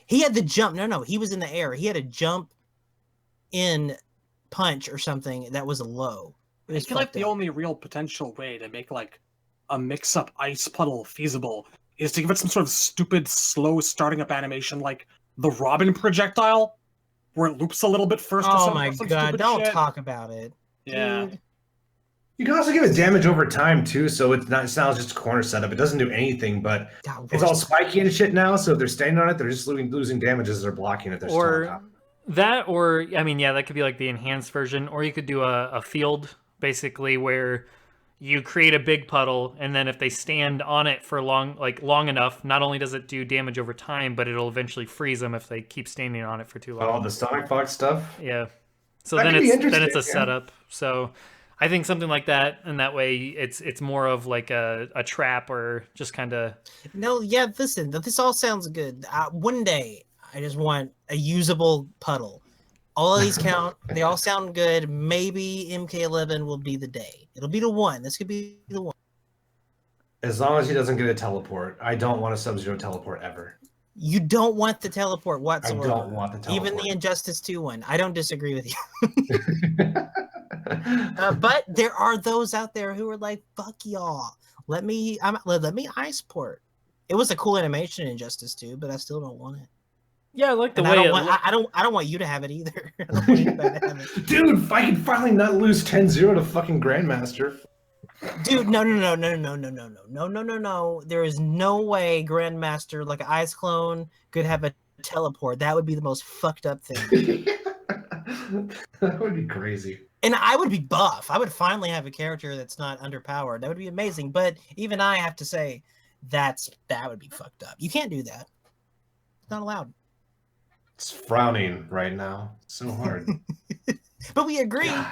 [SPEAKER 3] He had the jump. No, he was in the air. He had a jump in punch or something that was a low. It
[SPEAKER 1] I
[SPEAKER 3] was
[SPEAKER 1] feel like
[SPEAKER 3] fucked
[SPEAKER 1] the
[SPEAKER 3] up.
[SPEAKER 1] only real potential way to make like a mix-up ice puddle feasible is to give it some sort of stupid, slow starting up animation like the Robin projectile, where it loops a little bit first. or
[SPEAKER 3] Oh
[SPEAKER 1] some
[SPEAKER 3] my
[SPEAKER 1] some
[SPEAKER 3] god,
[SPEAKER 1] stupid
[SPEAKER 3] don't
[SPEAKER 1] shit.
[SPEAKER 3] talk about it.
[SPEAKER 1] Yeah.
[SPEAKER 3] Dude.
[SPEAKER 4] You can also give it damage over time too, so it's not just a corner setup. It doesn't do anything, but
[SPEAKER 3] God,
[SPEAKER 4] it's all spiky and shit now. So if they're standing on it, they're just losing damage as they're blocking it. They're still on top.
[SPEAKER 2] Or I mean, yeah, that could be like the enhanced version, or you could do a field basically where you create a big puddle, and then if they stand on it for long enough, not only does it do damage over time, but it'll eventually freeze them if they keep standing on it for too long.
[SPEAKER 4] Oh, the stomach fox stuff.
[SPEAKER 2] Yeah. So
[SPEAKER 4] That
[SPEAKER 2] then
[SPEAKER 4] could be
[SPEAKER 2] it's a
[SPEAKER 4] interesting, yeah.
[SPEAKER 2] setup. So I think something like that, and that way it's more of like a trap or just kind of.
[SPEAKER 3] No, yeah, listen, this all sounds good. One day, I just want a usable puddle. All of these count. They all sound good. Maybe MK11 will be the day. It'll be the one. This could be the one.
[SPEAKER 4] As long as he doesn't get a teleport, I don't want a Sub-Zero teleport ever.
[SPEAKER 3] You don't want the teleport
[SPEAKER 4] I
[SPEAKER 3] whatsoever.
[SPEAKER 4] don't want the teleport.
[SPEAKER 3] Even the Injustice 2 one. I don't disagree with you. But there are those out there who are like, fuck y'all. Let me ice port. It was a cool animation in Injustice 2, but I still don't want it.
[SPEAKER 2] Yeah, I like the
[SPEAKER 3] And
[SPEAKER 2] way
[SPEAKER 3] I don't want you to have it either. I don't want anybody to have it.
[SPEAKER 4] Dude, if I can finally not lose 10-0 to fucking Grandmaster.
[SPEAKER 3] Dude, no. There is no way Grandmaster, like an ice clone, could have a teleport. That would be the most fucked up thing.
[SPEAKER 4] That would be crazy.
[SPEAKER 3] And I would be buff. I would finally have a character that's not underpowered. That would be amazing. But even I have to say, that would be fucked up. You can't do that. It's not allowed.
[SPEAKER 4] It's frowning right now. So hard.
[SPEAKER 3] But we agree.
[SPEAKER 4] God.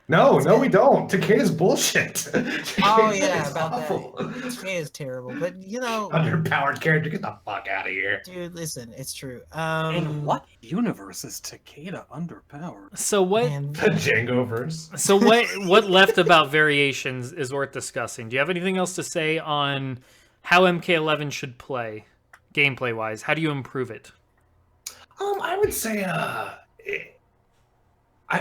[SPEAKER 4] No, we don't. Takeda's bullshit.
[SPEAKER 3] Oh yeah,
[SPEAKER 4] Takeda's
[SPEAKER 3] about
[SPEAKER 4] awful.
[SPEAKER 3] that. This is terrible. But you know,
[SPEAKER 4] Underpowered character, get the fuck out of here.
[SPEAKER 3] dude, listen, it's true.
[SPEAKER 1] In what universe is Takeda underpowered?
[SPEAKER 2] So what?
[SPEAKER 3] Man,
[SPEAKER 4] The Django verse.
[SPEAKER 2] So what left about variations is worth discussing. Do you have anything else to say on how MK11 should play, gameplay wise? How do you improve it?
[SPEAKER 4] I would say,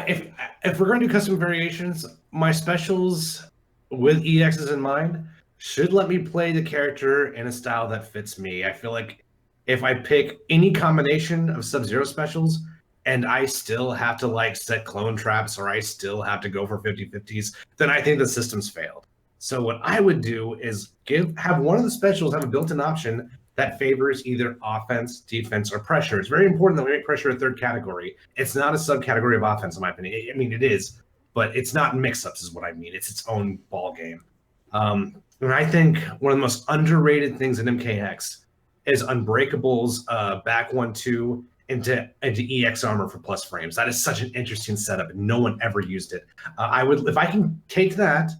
[SPEAKER 4] if we're going to do custom variations, my specials with EXs in mind should let me play the character in a style that fits me. I feel like if I pick any combination of Sub-Zero specials and I still have to like set clone traps or I still have to go for 50-50s, then I think the system's failed. So what I would do is have one of the specials have a built-in option that favors either offense, defense, or pressure. It's very important that we make pressure a third category. It's not a subcategory of offense, in my opinion. I mean, it is, but it's not mix-ups is what I mean. It's its own ball game. And I think one of the most underrated things in MKX is Unbreakable's back 1-2 into EX armor for plus frames. That is such an interesting setup, and no one ever used it. I would, if I can take that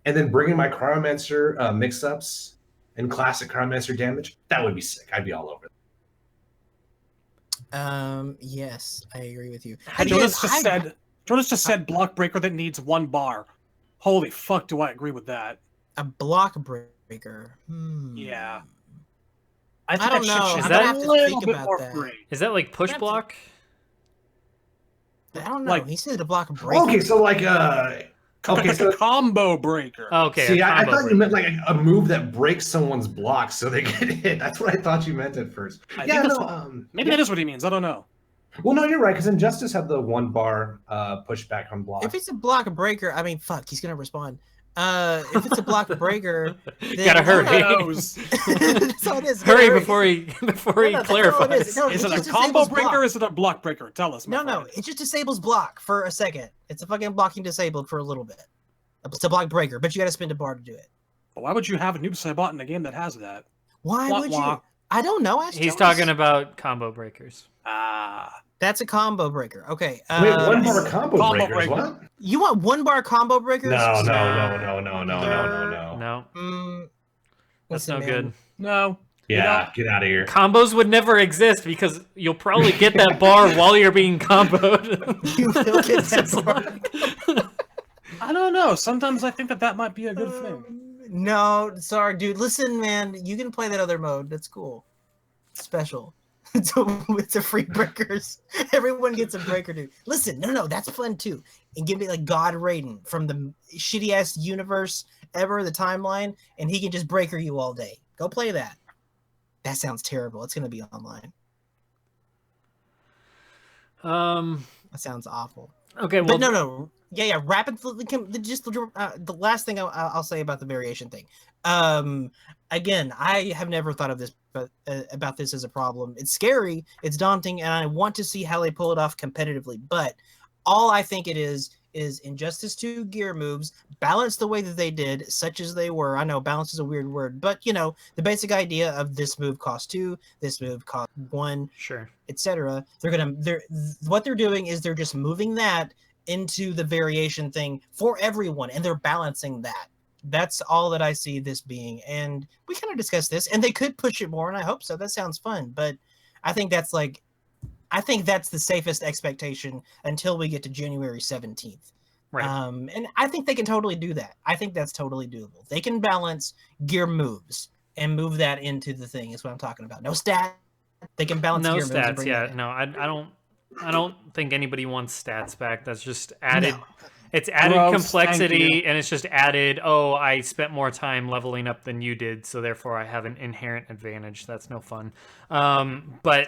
[SPEAKER 4] and then bring in my Cryomancer mix-ups and classic Cryomancer damage, that would be sick. I'd be all over it.
[SPEAKER 3] Yes, I agree with you.
[SPEAKER 1] Jonas just said block breaker that needs 1 bar. Holy fuck, do I agree with that?
[SPEAKER 3] A block breaker.
[SPEAKER 1] Yeah.
[SPEAKER 3] I
[SPEAKER 1] think
[SPEAKER 3] don't
[SPEAKER 1] that shit
[SPEAKER 3] know.
[SPEAKER 1] should
[SPEAKER 3] I'm
[SPEAKER 1] be
[SPEAKER 3] gonna
[SPEAKER 1] a
[SPEAKER 3] have to
[SPEAKER 1] little
[SPEAKER 3] think
[SPEAKER 1] bit
[SPEAKER 3] about
[SPEAKER 1] more
[SPEAKER 3] that.
[SPEAKER 1] free.
[SPEAKER 2] Is that like push
[SPEAKER 3] That's-
[SPEAKER 2] block?
[SPEAKER 3] I don't know.
[SPEAKER 1] Like-
[SPEAKER 3] He said a block breaker.
[SPEAKER 4] Okay, so like okay, so
[SPEAKER 1] combo breaker.
[SPEAKER 2] Okay,
[SPEAKER 4] see,
[SPEAKER 2] a
[SPEAKER 4] I
[SPEAKER 2] combo
[SPEAKER 4] thought
[SPEAKER 2] breaker.
[SPEAKER 4] you meant like a move that breaks someone's block so they get hit. That's what I thought you meant at first.
[SPEAKER 1] I
[SPEAKER 4] Yeah,
[SPEAKER 1] think
[SPEAKER 4] no,
[SPEAKER 1] that's- Maybe that is what he means. I don't know.
[SPEAKER 4] well, no, you're right because Injustice had the 1 bar pushback on block.
[SPEAKER 3] If it's a block breaker, I mean, fuck, he's gonna respond. If it's a block breaker, then
[SPEAKER 2] Gotta hurry.
[SPEAKER 1] Who knows?
[SPEAKER 3] That's all it is.
[SPEAKER 2] Hurry before he
[SPEAKER 3] No,
[SPEAKER 2] he
[SPEAKER 3] that's all it
[SPEAKER 2] clarifies.
[SPEAKER 3] is. No,
[SPEAKER 1] Is
[SPEAKER 3] it
[SPEAKER 1] it a
[SPEAKER 3] just
[SPEAKER 1] combo
[SPEAKER 3] disables
[SPEAKER 1] breaker
[SPEAKER 3] block.
[SPEAKER 1] or is it a block breaker? Tell us.
[SPEAKER 3] No,
[SPEAKER 1] friend.
[SPEAKER 3] it just disables block for a second. It's a fucking blocking disabled for a little bit. It's a block breaker, but you got to spend a bar to do it.
[SPEAKER 1] Why would you have a noob bot in a game that has that?
[SPEAKER 3] Why
[SPEAKER 1] Wah,
[SPEAKER 3] would
[SPEAKER 1] wah.
[SPEAKER 3] you? I don't know. Ask
[SPEAKER 2] He's
[SPEAKER 3] Jonas.
[SPEAKER 2] talking about combo breakers.
[SPEAKER 1] Ah.
[SPEAKER 3] That's a combo breaker. Okay.
[SPEAKER 4] Wait, 1 bar
[SPEAKER 1] Combo
[SPEAKER 4] combo breakers?
[SPEAKER 1] breaker.
[SPEAKER 4] What?
[SPEAKER 3] You want 1 bar combo breakers?
[SPEAKER 4] No.
[SPEAKER 2] No,
[SPEAKER 3] Mm,
[SPEAKER 2] that's
[SPEAKER 3] listen,
[SPEAKER 2] no
[SPEAKER 3] man.
[SPEAKER 2] good.
[SPEAKER 1] No.
[SPEAKER 4] Yeah, get out of here.
[SPEAKER 2] Combos would never exist because you'll probably get that bar while you're being comboed.
[SPEAKER 3] You will get that
[SPEAKER 2] It's
[SPEAKER 3] bar.
[SPEAKER 2] like-
[SPEAKER 1] I don't know. Sometimes I think that might be a good thing.
[SPEAKER 3] No, sorry, dude. Listen, man. You can play that other mode. That's cool. It's special. It's a free breakers. Everyone gets a breaker, dude. Listen, no, that's fun too. And give me like God Raiden from the shitty ass universe ever, the timeline, and he can just breaker you all day. Go play that. That sounds terrible. It's gonna be online. That sounds awful.
[SPEAKER 2] Okay, well,
[SPEAKER 3] But no. Yeah. Rapidly, just the last thing I'll say about the variation thing. Again, I have never thought of this, but about this as a problem. It's scary, it's daunting, and I want to see how they pull it off competitively. But all I think it is Injustice 2 gear moves balanced the way that they did, such as they were. I know balance is a weird word, but you know the basic idea of this move costs 2, this move costs 1,
[SPEAKER 2] sure.
[SPEAKER 3] etc. What they're doing is they're just moving that into the variation thing for everyone, and they're balancing that. That's all that I see this being, and we kind of discussed this, and they could push it more, and I hope so. That sounds fun, but I think that's the safest expectation until we get to January 17th.
[SPEAKER 2] Right.
[SPEAKER 3] And I think they can totally do that. I think that's totally doable. They can balance gear moves and move that into the thing. Is what I'm talking about. No stat. They can balance
[SPEAKER 2] No
[SPEAKER 3] gear moves. and
[SPEAKER 2] stats.
[SPEAKER 3] bring
[SPEAKER 2] Yeah.
[SPEAKER 3] that in.
[SPEAKER 2] No, I don't think anybody wants stats back. That's just added.
[SPEAKER 3] No.
[SPEAKER 2] It's added
[SPEAKER 1] Gross, thank
[SPEAKER 2] complexity,
[SPEAKER 1] you.
[SPEAKER 2] and it's just added. Oh, I spent more time leveling up than you did, so therefore I have an inherent advantage. That's no fun. But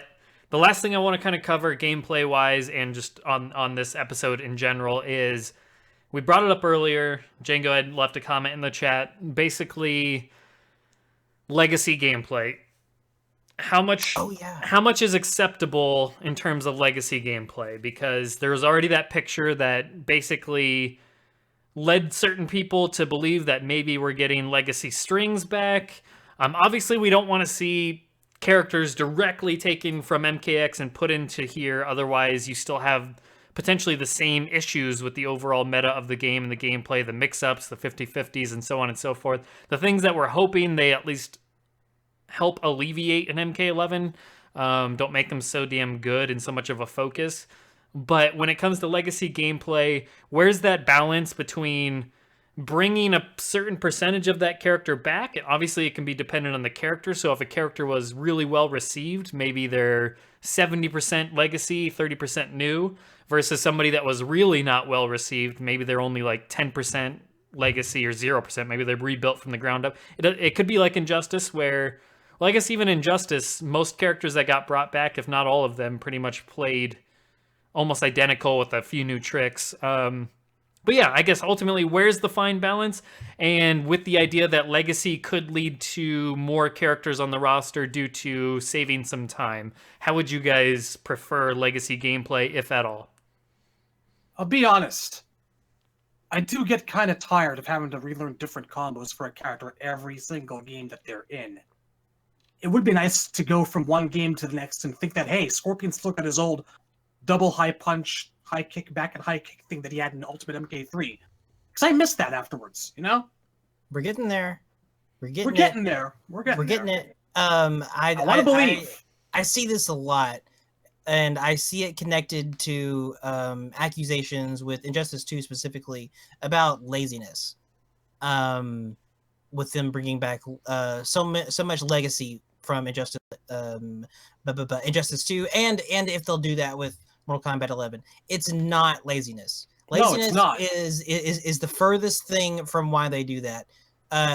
[SPEAKER 2] the last thing I want to kind of cover, gameplay wise, and just on this episode in general, is we brought it up earlier. Django had left a comment in the chat. Basically, legacy gameplay. How much is acceptable in terms of legacy gameplay? Because there's already that picture that basically led certain people to believe that maybe we're getting legacy strings back. Obviously, we don't want to see characters directly taken from MKX and put into here. Otherwise, you still have potentially the same issues with the overall meta of the game and the gameplay, the mix-ups, the 50-50s, and so on and so forth. The things that we're hoping they at least help alleviate an MK11. Don't make them so damn good and so much of a focus. But when it comes to legacy gameplay, where's that balance between bringing a certain percentage of that character back? Obviously, it can be dependent on the character. So if a character was really well received, maybe they're 70% legacy, 30% new, versus somebody that was really not well received. Maybe they're only like 10% legacy or 0%. Maybe they're rebuilt from the ground up. It could be like Injustice where... Well, I guess even Injustice, most characters that got brought back, if not all of them, pretty much played almost identical with a few new tricks. But yeah, I guess ultimately, where's the fine balance? And with the idea that Legacy could lead to more characters on the roster due to saving some time, how would you guys prefer Legacy gameplay, if at all?
[SPEAKER 1] I'll be honest. I do get kind of tired of having to relearn different combos for a character every single game that they're in. It would be nice to go from one game to the next and think that, hey, Scorpion's still got his old double high punch, high kick, back and high kick thing that he had in Ultimate MK3. Because I missed that afterwards, you know?
[SPEAKER 3] We're getting there. We're getting
[SPEAKER 1] there. We're getting
[SPEAKER 3] it. I
[SPEAKER 1] want to believe.
[SPEAKER 3] I see this a lot. and I see it connected to accusations with Injustice 2 specifically about laziness. With them bringing back so much legacy from Injustice Injustice 2, and if they'll do that with Mortal Kombat 11, it's not laziness.
[SPEAKER 1] No, it's
[SPEAKER 3] Laziness
[SPEAKER 1] not.
[SPEAKER 3] is the furthest thing from why they do that.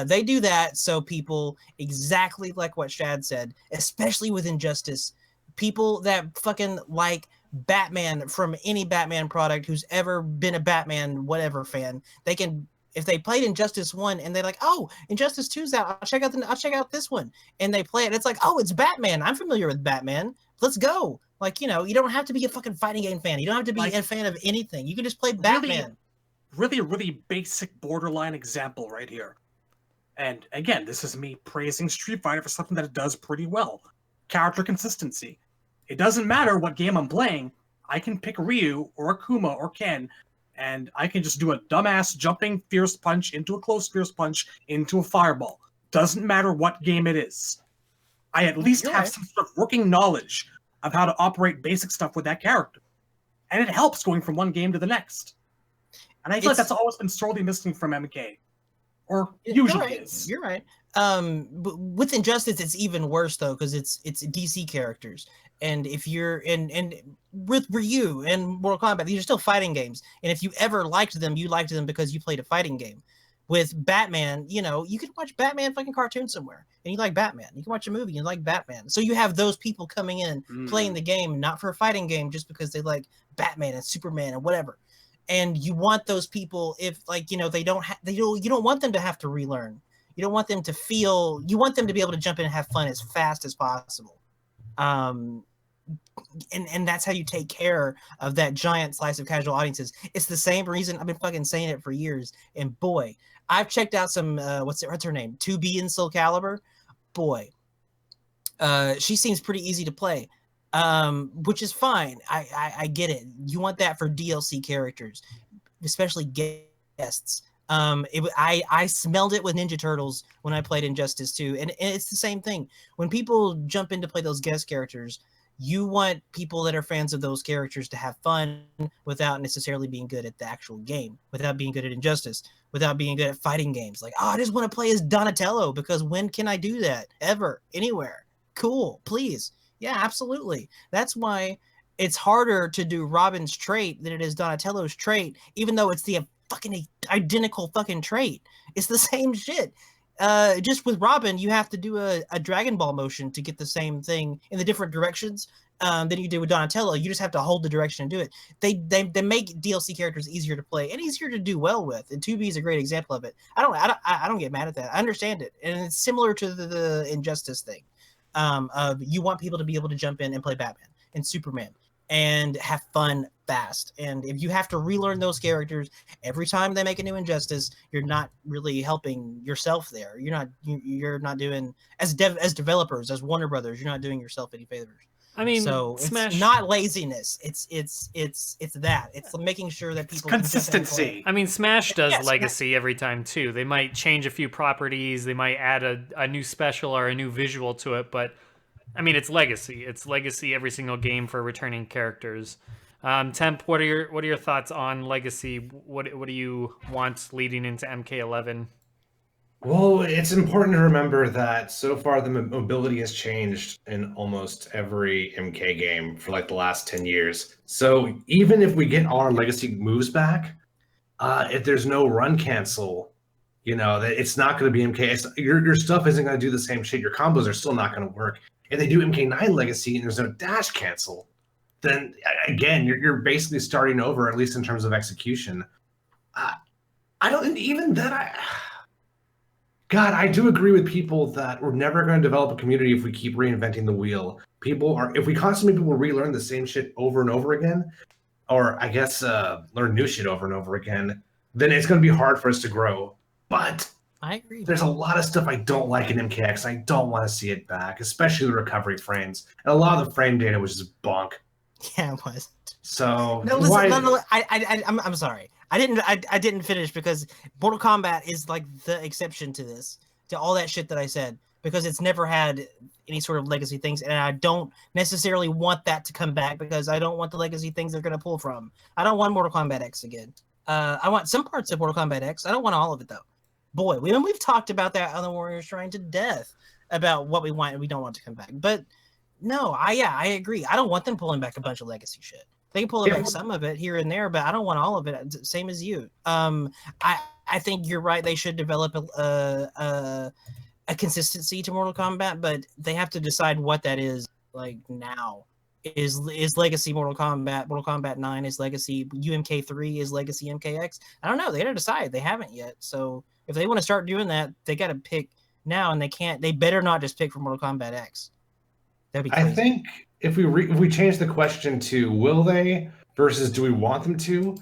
[SPEAKER 3] They do that so people, exactly like what Shad said, especially with Injustice, people that fucking like Batman from any Batman product who's ever been a Batman whatever fan, they can, if they played Injustice 1 and they're like, oh, Injustice 2's out, I'll check out this one. And they play it, it's like, oh, it's Batman. I'm familiar with Batman. Let's go. Like, you don't have to be a fucking fighting game fan. You don't have to be a fan of anything. You can just play Batman.
[SPEAKER 1] Really basic borderline example right here. And again, this is me praising Street Fighter for something that it does pretty well. Character consistency. It doesn't matter what game I'm playing, I can pick Ryu or Akuma or Ken, and I can just do a dumbass jumping fierce punch into a close fierce punch into a fireball. Doesn't matter what game it is. I at least have some sort of working knowledge of how to operate basic stuff with that character. And it helps going from one game to the next. And I feel like that's always been sorely missing from MK. Or usually is.
[SPEAKER 3] You're right. But with Injustice, it's even worse though, because it's DC characters, and if you're and with Ryu and Mortal Kombat, these are still fighting games, and if you ever liked them, you liked them because you played a fighting game. With Batman, you can watch Batman fucking cartoon somewhere, and you like Batman. You can watch a movie and you like Batman. So you have those people coming in playing the game, not for a fighting game, just because they like Batman and Superman and whatever. And you want those people, if they don't you don't want them to have to relearn. You don't want them to feel, you want them to be able to jump in and have fun as fast as possible. And that's how you take care of that giant slice of casual audiences. It's the same reason I've been fucking saying it for years. And boy, I've checked out some, what's her name? 2B in Soul Calibur. Boy, she seems pretty easy to play. Which is fine. I get it. You want that for DLC characters, especially guests. I smelled it with Ninja Turtles when I played Injustice 2, and it's the same thing. When people jump in to play those guest characters, you want people that are fans of those characters to have fun without necessarily being good at the actual game, without being good at Injustice, without being good at fighting games. Like, oh, I just want to play as Donatello, because when can I do that? Ever, anywhere. Cool, please. Yeah, absolutely. That's why it's harder to do Robin's trait than it is Donatello's trait, even though it's the fucking identical fucking trait. It's the same shit. Just with Robin, you have to do a Dragon Ball motion to get the same thing in the different directions than you do with Donatello. You just have to hold the direction and do it. They make DLC characters easier to play and easier to do well with. And 2B is a great example of it. I don't get mad at that. I understand it, and it's similar to the Injustice thing. Of you want people to be able to jump in and play Batman and Superman and have fun fast. And if you have to relearn those characters every time they make a new Injustice, you're not really helping yourself there. You're not doing, as developers, as Warner Brothers, you're not doing yourself any favors.
[SPEAKER 2] I mean,
[SPEAKER 3] so
[SPEAKER 2] Smash...
[SPEAKER 3] it's not laziness. It's that. It's making sure that people
[SPEAKER 1] consistency.
[SPEAKER 2] I mean, Smash does legacy every time too. They might change a few properties. They might add a new special or a new visual to it. But I mean, it's legacy. It's legacy every single game for returning characters. Temp, what are your thoughts on legacy? What do you want leading into MK11?
[SPEAKER 4] Well, it's important to remember that so far the mobility has changed in almost every MK game for like the last 10 years. So even if we get all our legacy moves back, if there's no run cancel, it's not going to be MK. Your stuff isn't going to do the same shit. Your combos are still not going to work. If they do MK9 legacy and there's no dash cancel, then again, you're basically starting over, at least in terms of execution. God, I do agree with people that we're never going to develop a community if we keep reinventing the wheel. If we constantly relearn the same shit over and over again, or I guess learn new shit over and over again, then it's going to be hard for us to grow. But
[SPEAKER 3] I agree.
[SPEAKER 4] There's a lot of stuff I don't like in MKX. I don't want to see it back, especially the recovery frames. And a lot of the frame data was just bonk.
[SPEAKER 3] Yeah, it was.
[SPEAKER 4] So
[SPEAKER 3] no, listen, no, I'm sorry. I didn't finish because Mortal Kombat is like the exception to this, to all that shit that I said. because it's never had any sort of legacy things, and I don't necessarily want that to come back because I don't want the legacy things they're going to pull from. I don't want Mortal Kombat X again. I want some parts of Mortal Kombat X. I don't want all of it though. Boy, we've talked about that on the Warrior Shrine to death about what we want and we don't want to come back. But no, I agree. I don't want them pulling back a bunch of legacy shit. They can pull back some of it here and there, but I don't want all of it. Same as you. I think you're right. They should develop a consistency to Mortal Kombat, but they have to decide what that is. Like now, is Legacy Mortal Kombat 9 is Legacy UMK3 is Legacy MKX? I don't know. They gotta decide. They haven't yet. So if they want to start doing that, they gotta pick now, and they can't. They better not just pick for Mortal Kombat X. That'd be crazy.
[SPEAKER 4] I think if we change the question to will they versus do we want them to,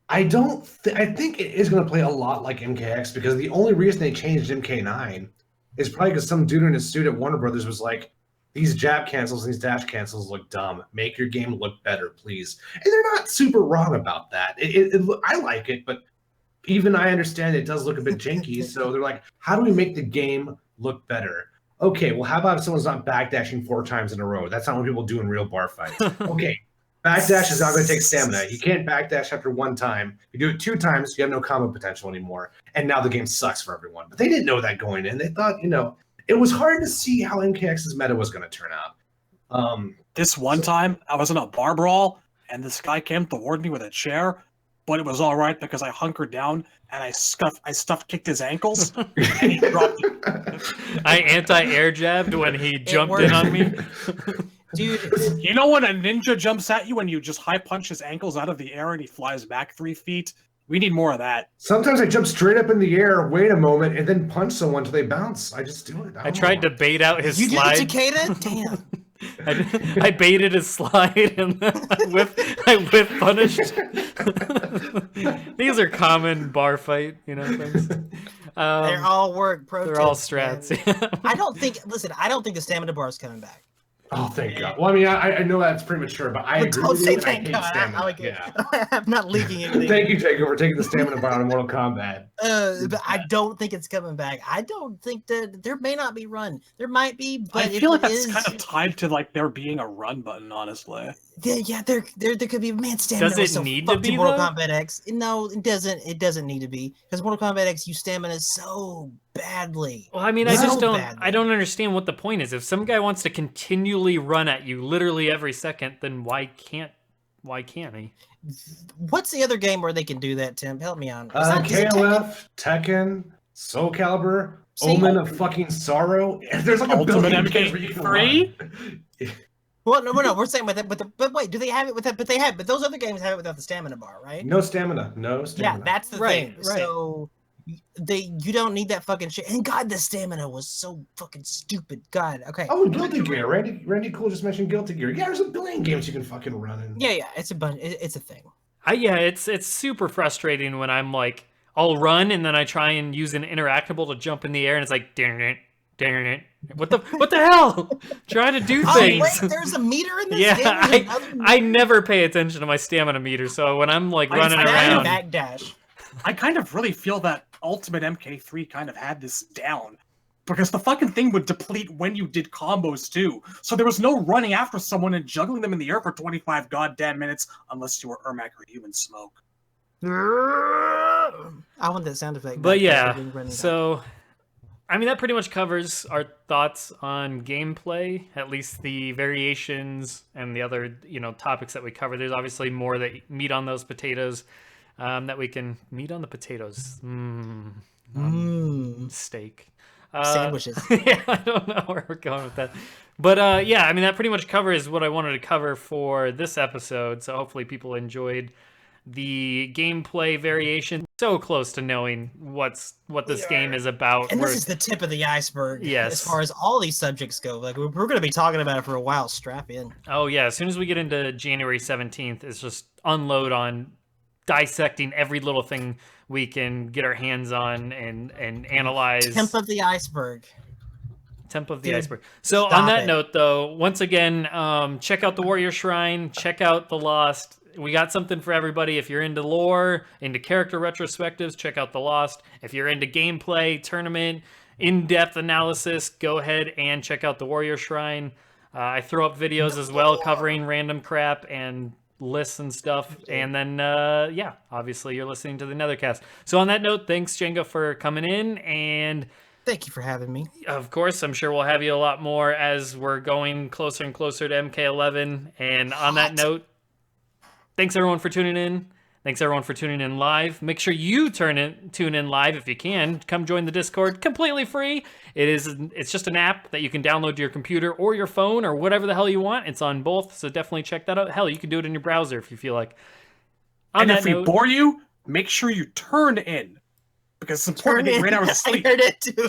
[SPEAKER 4] I think it is going to play a lot like MKX, because the only reason they changed MK9 is probably because some dude in his suit at Warner Brothers was like, these jab cancels, these dash cancels look dumb. Make your game look better, please. And they're not super wrong about that. I like it, but even I understand it does look a bit janky. So they're like, how do we make the game look better? Okay, well, how about if someone's not backdashing 4 times in a row? That's not what people do in real bar fights. Okay, backdash is not going to take stamina. You can't backdash after 1 time. You do it 2 times, you have no combo potential anymore. And now the game sucks for everyone. But they didn't know that going in. They thought, it was hard to see how MKX's meta was going to turn out.
[SPEAKER 1] This one time, I was in a bar brawl, and this guy came toward me with a chair, but it was all right because I hunkered down and I stuff kicked his ankles, and he dropped.
[SPEAKER 2] I anti-air jabbed when he jumped in on me.
[SPEAKER 3] Dude,
[SPEAKER 1] you know when a ninja jumps at you and you just high punch his ankles out of the air and he flies back 3 feet? We need more of that.
[SPEAKER 4] Sometimes I jump straight up in the air, wait a moment, and then punch someone till they bounce. I just do it.
[SPEAKER 2] I tried to bait out his slide.
[SPEAKER 3] You did the Takeda? Damn.
[SPEAKER 2] I baited his slide and then I whip punished. These are common bar fight, things.
[SPEAKER 3] They're all work pro.
[SPEAKER 2] They're all strats.
[SPEAKER 3] I don't think the stamina bar is coming back.
[SPEAKER 4] Oh, thank God. Well, I mean, I know that's premature, but I agree with you. I hate stamina.
[SPEAKER 3] Yeah. I'm not leaking anything.
[SPEAKER 4] Thank you, Jacob, for taking the stamina bar on Mortal Kombat.
[SPEAKER 3] But I don't think it's coming back. I don't think that there may not be run. There might be, but
[SPEAKER 1] I feel like that's kind of tied to like there being a run button, honestly.
[SPEAKER 3] Yeah, there could be. Man, stamina.
[SPEAKER 2] Does it need to be
[SPEAKER 3] Mortal Kombat X? No, it doesn't. It doesn't need to be, because Mortal Kombat X use stamina so badly.
[SPEAKER 2] Well, I mean, I don't understand what the point is. If some guy wants to continually run at you literally every second, then why can't he?
[SPEAKER 3] What's the other game where they can do that, Tim? Help me out.
[SPEAKER 4] KOF, Tekken, Soul Calibur, Omen of fucking Sorrow. There's like
[SPEAKER 1] Ultimate
[SPEAKER 4] a billion games where you can
[SPEAKER 1] MK3.
[SPEAKER 3] Well, no, we're saying with that, but wait, do they have it with that? But but those other games have it without the stamina bar, right?
[SPEAKER 4] No stamina.
[SPEAKER 3] Yeah, that's the thing.
[SPEAKER 2] Right.
[SPEAKER 3] So you don't need that fucking shit. And God, the stamina was so fucking stupid. God, okay.
[SPEAKER 4] Oh, Guilty Gear. Randy Cool just mentioned Guilty Gear. Yeah, there's a billion games you can fucking run in.
[SPEAKER 3] Yeah, it's a bunch. It's a thing.
[SPEAKER 2] It's super frustrating when I'm like, I'll run and then I try and use an interactable to jump in the air and it's like, darn it. What the hell? Trying to do things.
[SPEAKER 3] Oh, wait, there's a meter in this
[SPEAKER 2] game?
[SPEAKER 3] Yeah,
[SPEAKER 2] I never pay attention to my stamina meter, so when I'm like running around.
[SPEAKER 3] Backdash.
[SPEAKER 1] I kind of really feel that Ultimate MK3 kind of had this down, because the fucking thing would deplete when you did combos too. So there was no running after someone and juggling them in the air for 25 goddamn minutes unless you were Ermac or Human Smoke.
[SPEAKER 3] I want that sound effect.
[SPEAKER 2] But yeah, so I mean that pretty much covers our thoughts on gameplay, at least the variations and the other topics that we cover. There's obviously more that meat on those potatoes. That we can meat on the potatoes. Steak.
[SPEAKER 3] Sandwiches.
[SPEAKER 2] Yeah, I don't know where we're going with that. But yeah, I mean, that pretty much covers what I wanted to cover for this episode. So hopefully people enjoyed the gameplay variation. So close to knowing what this game is about.
[SPEAKER 3] And this is the tip of the iceberg.
[SPEAKER 2] Yes.
[SPEAKER 3] As far as all these subjects go. Like we're going to be talking about it for a while. Strap in.
[SPEAKER 2] Oh, yeah. As soon as we get into January 17th, it's just unload on dissecting every little thing we can get our hands on and analyze.
[SPEAKER 3] Temp of the iceberg.
[SPEAKER 2] Iceberg. So on that note, though, once again, check out the Warrior Shrine. Check out The Lost. We got something for everybody. If you're into lore, into character retrospectives, check out The Lost. If you're into gameplay, tournament, in-depth analysis, go ahead and check out the Warrior Shrine. I throw up videos as well covering random crap and lists and stuff. And then, yeah, obviously you're listening to the Nethercast. So on that note, thanks, Jenga, for coming in. And
[SPEAKER 3] Thank you for having me.
[SPEAKER 2] of course, I'm sure we'll have you a lot more as we're going closer and closer to MK11. And on that note, thanks everyone for tuning in. Thanks everyone for tuning in live. Make sure you tune in live if you can. Come join the Discord, completely free. It's just an app that you can download to your computer or your phone or whatever the hell you want. It's on both, so definitely check that out. Hell, you can do it in your browser if you feel like.
[SPEAKER 1] And if we bore you, make sure you turn in. Because it's important to get 3 hours of sleep.
[SPEAKER 3] I heard it too.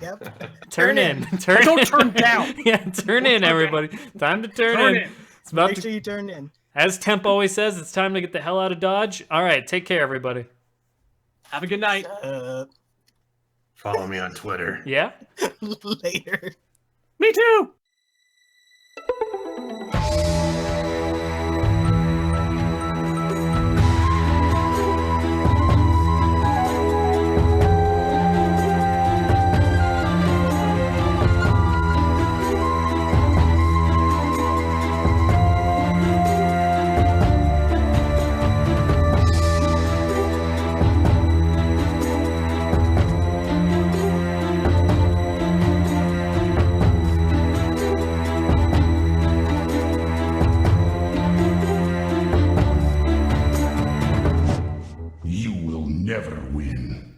[SPEAKER 3] Yep.
[SPEAKER 2] Turn in.
[SPEAKER 1] Don't turn down.
[SPEAKER 2] Yeah, turn in, everybody. Time to turn in. It's about
[SPEAKER 3] Make sure you turn in.
[SPEAKER 2] As Temp always says, it's time to get the hell out of Dodge. All right, take care, everybody.
[SPEAKER 1] Have a good night.
[SPEAKER 4] Follow me on Twitter.
[SPEAKER 2] Yeah?
[SPEAKER 3] Later.
[SPEAKER 1] Me too.
[SPEAKER 5] You will never win.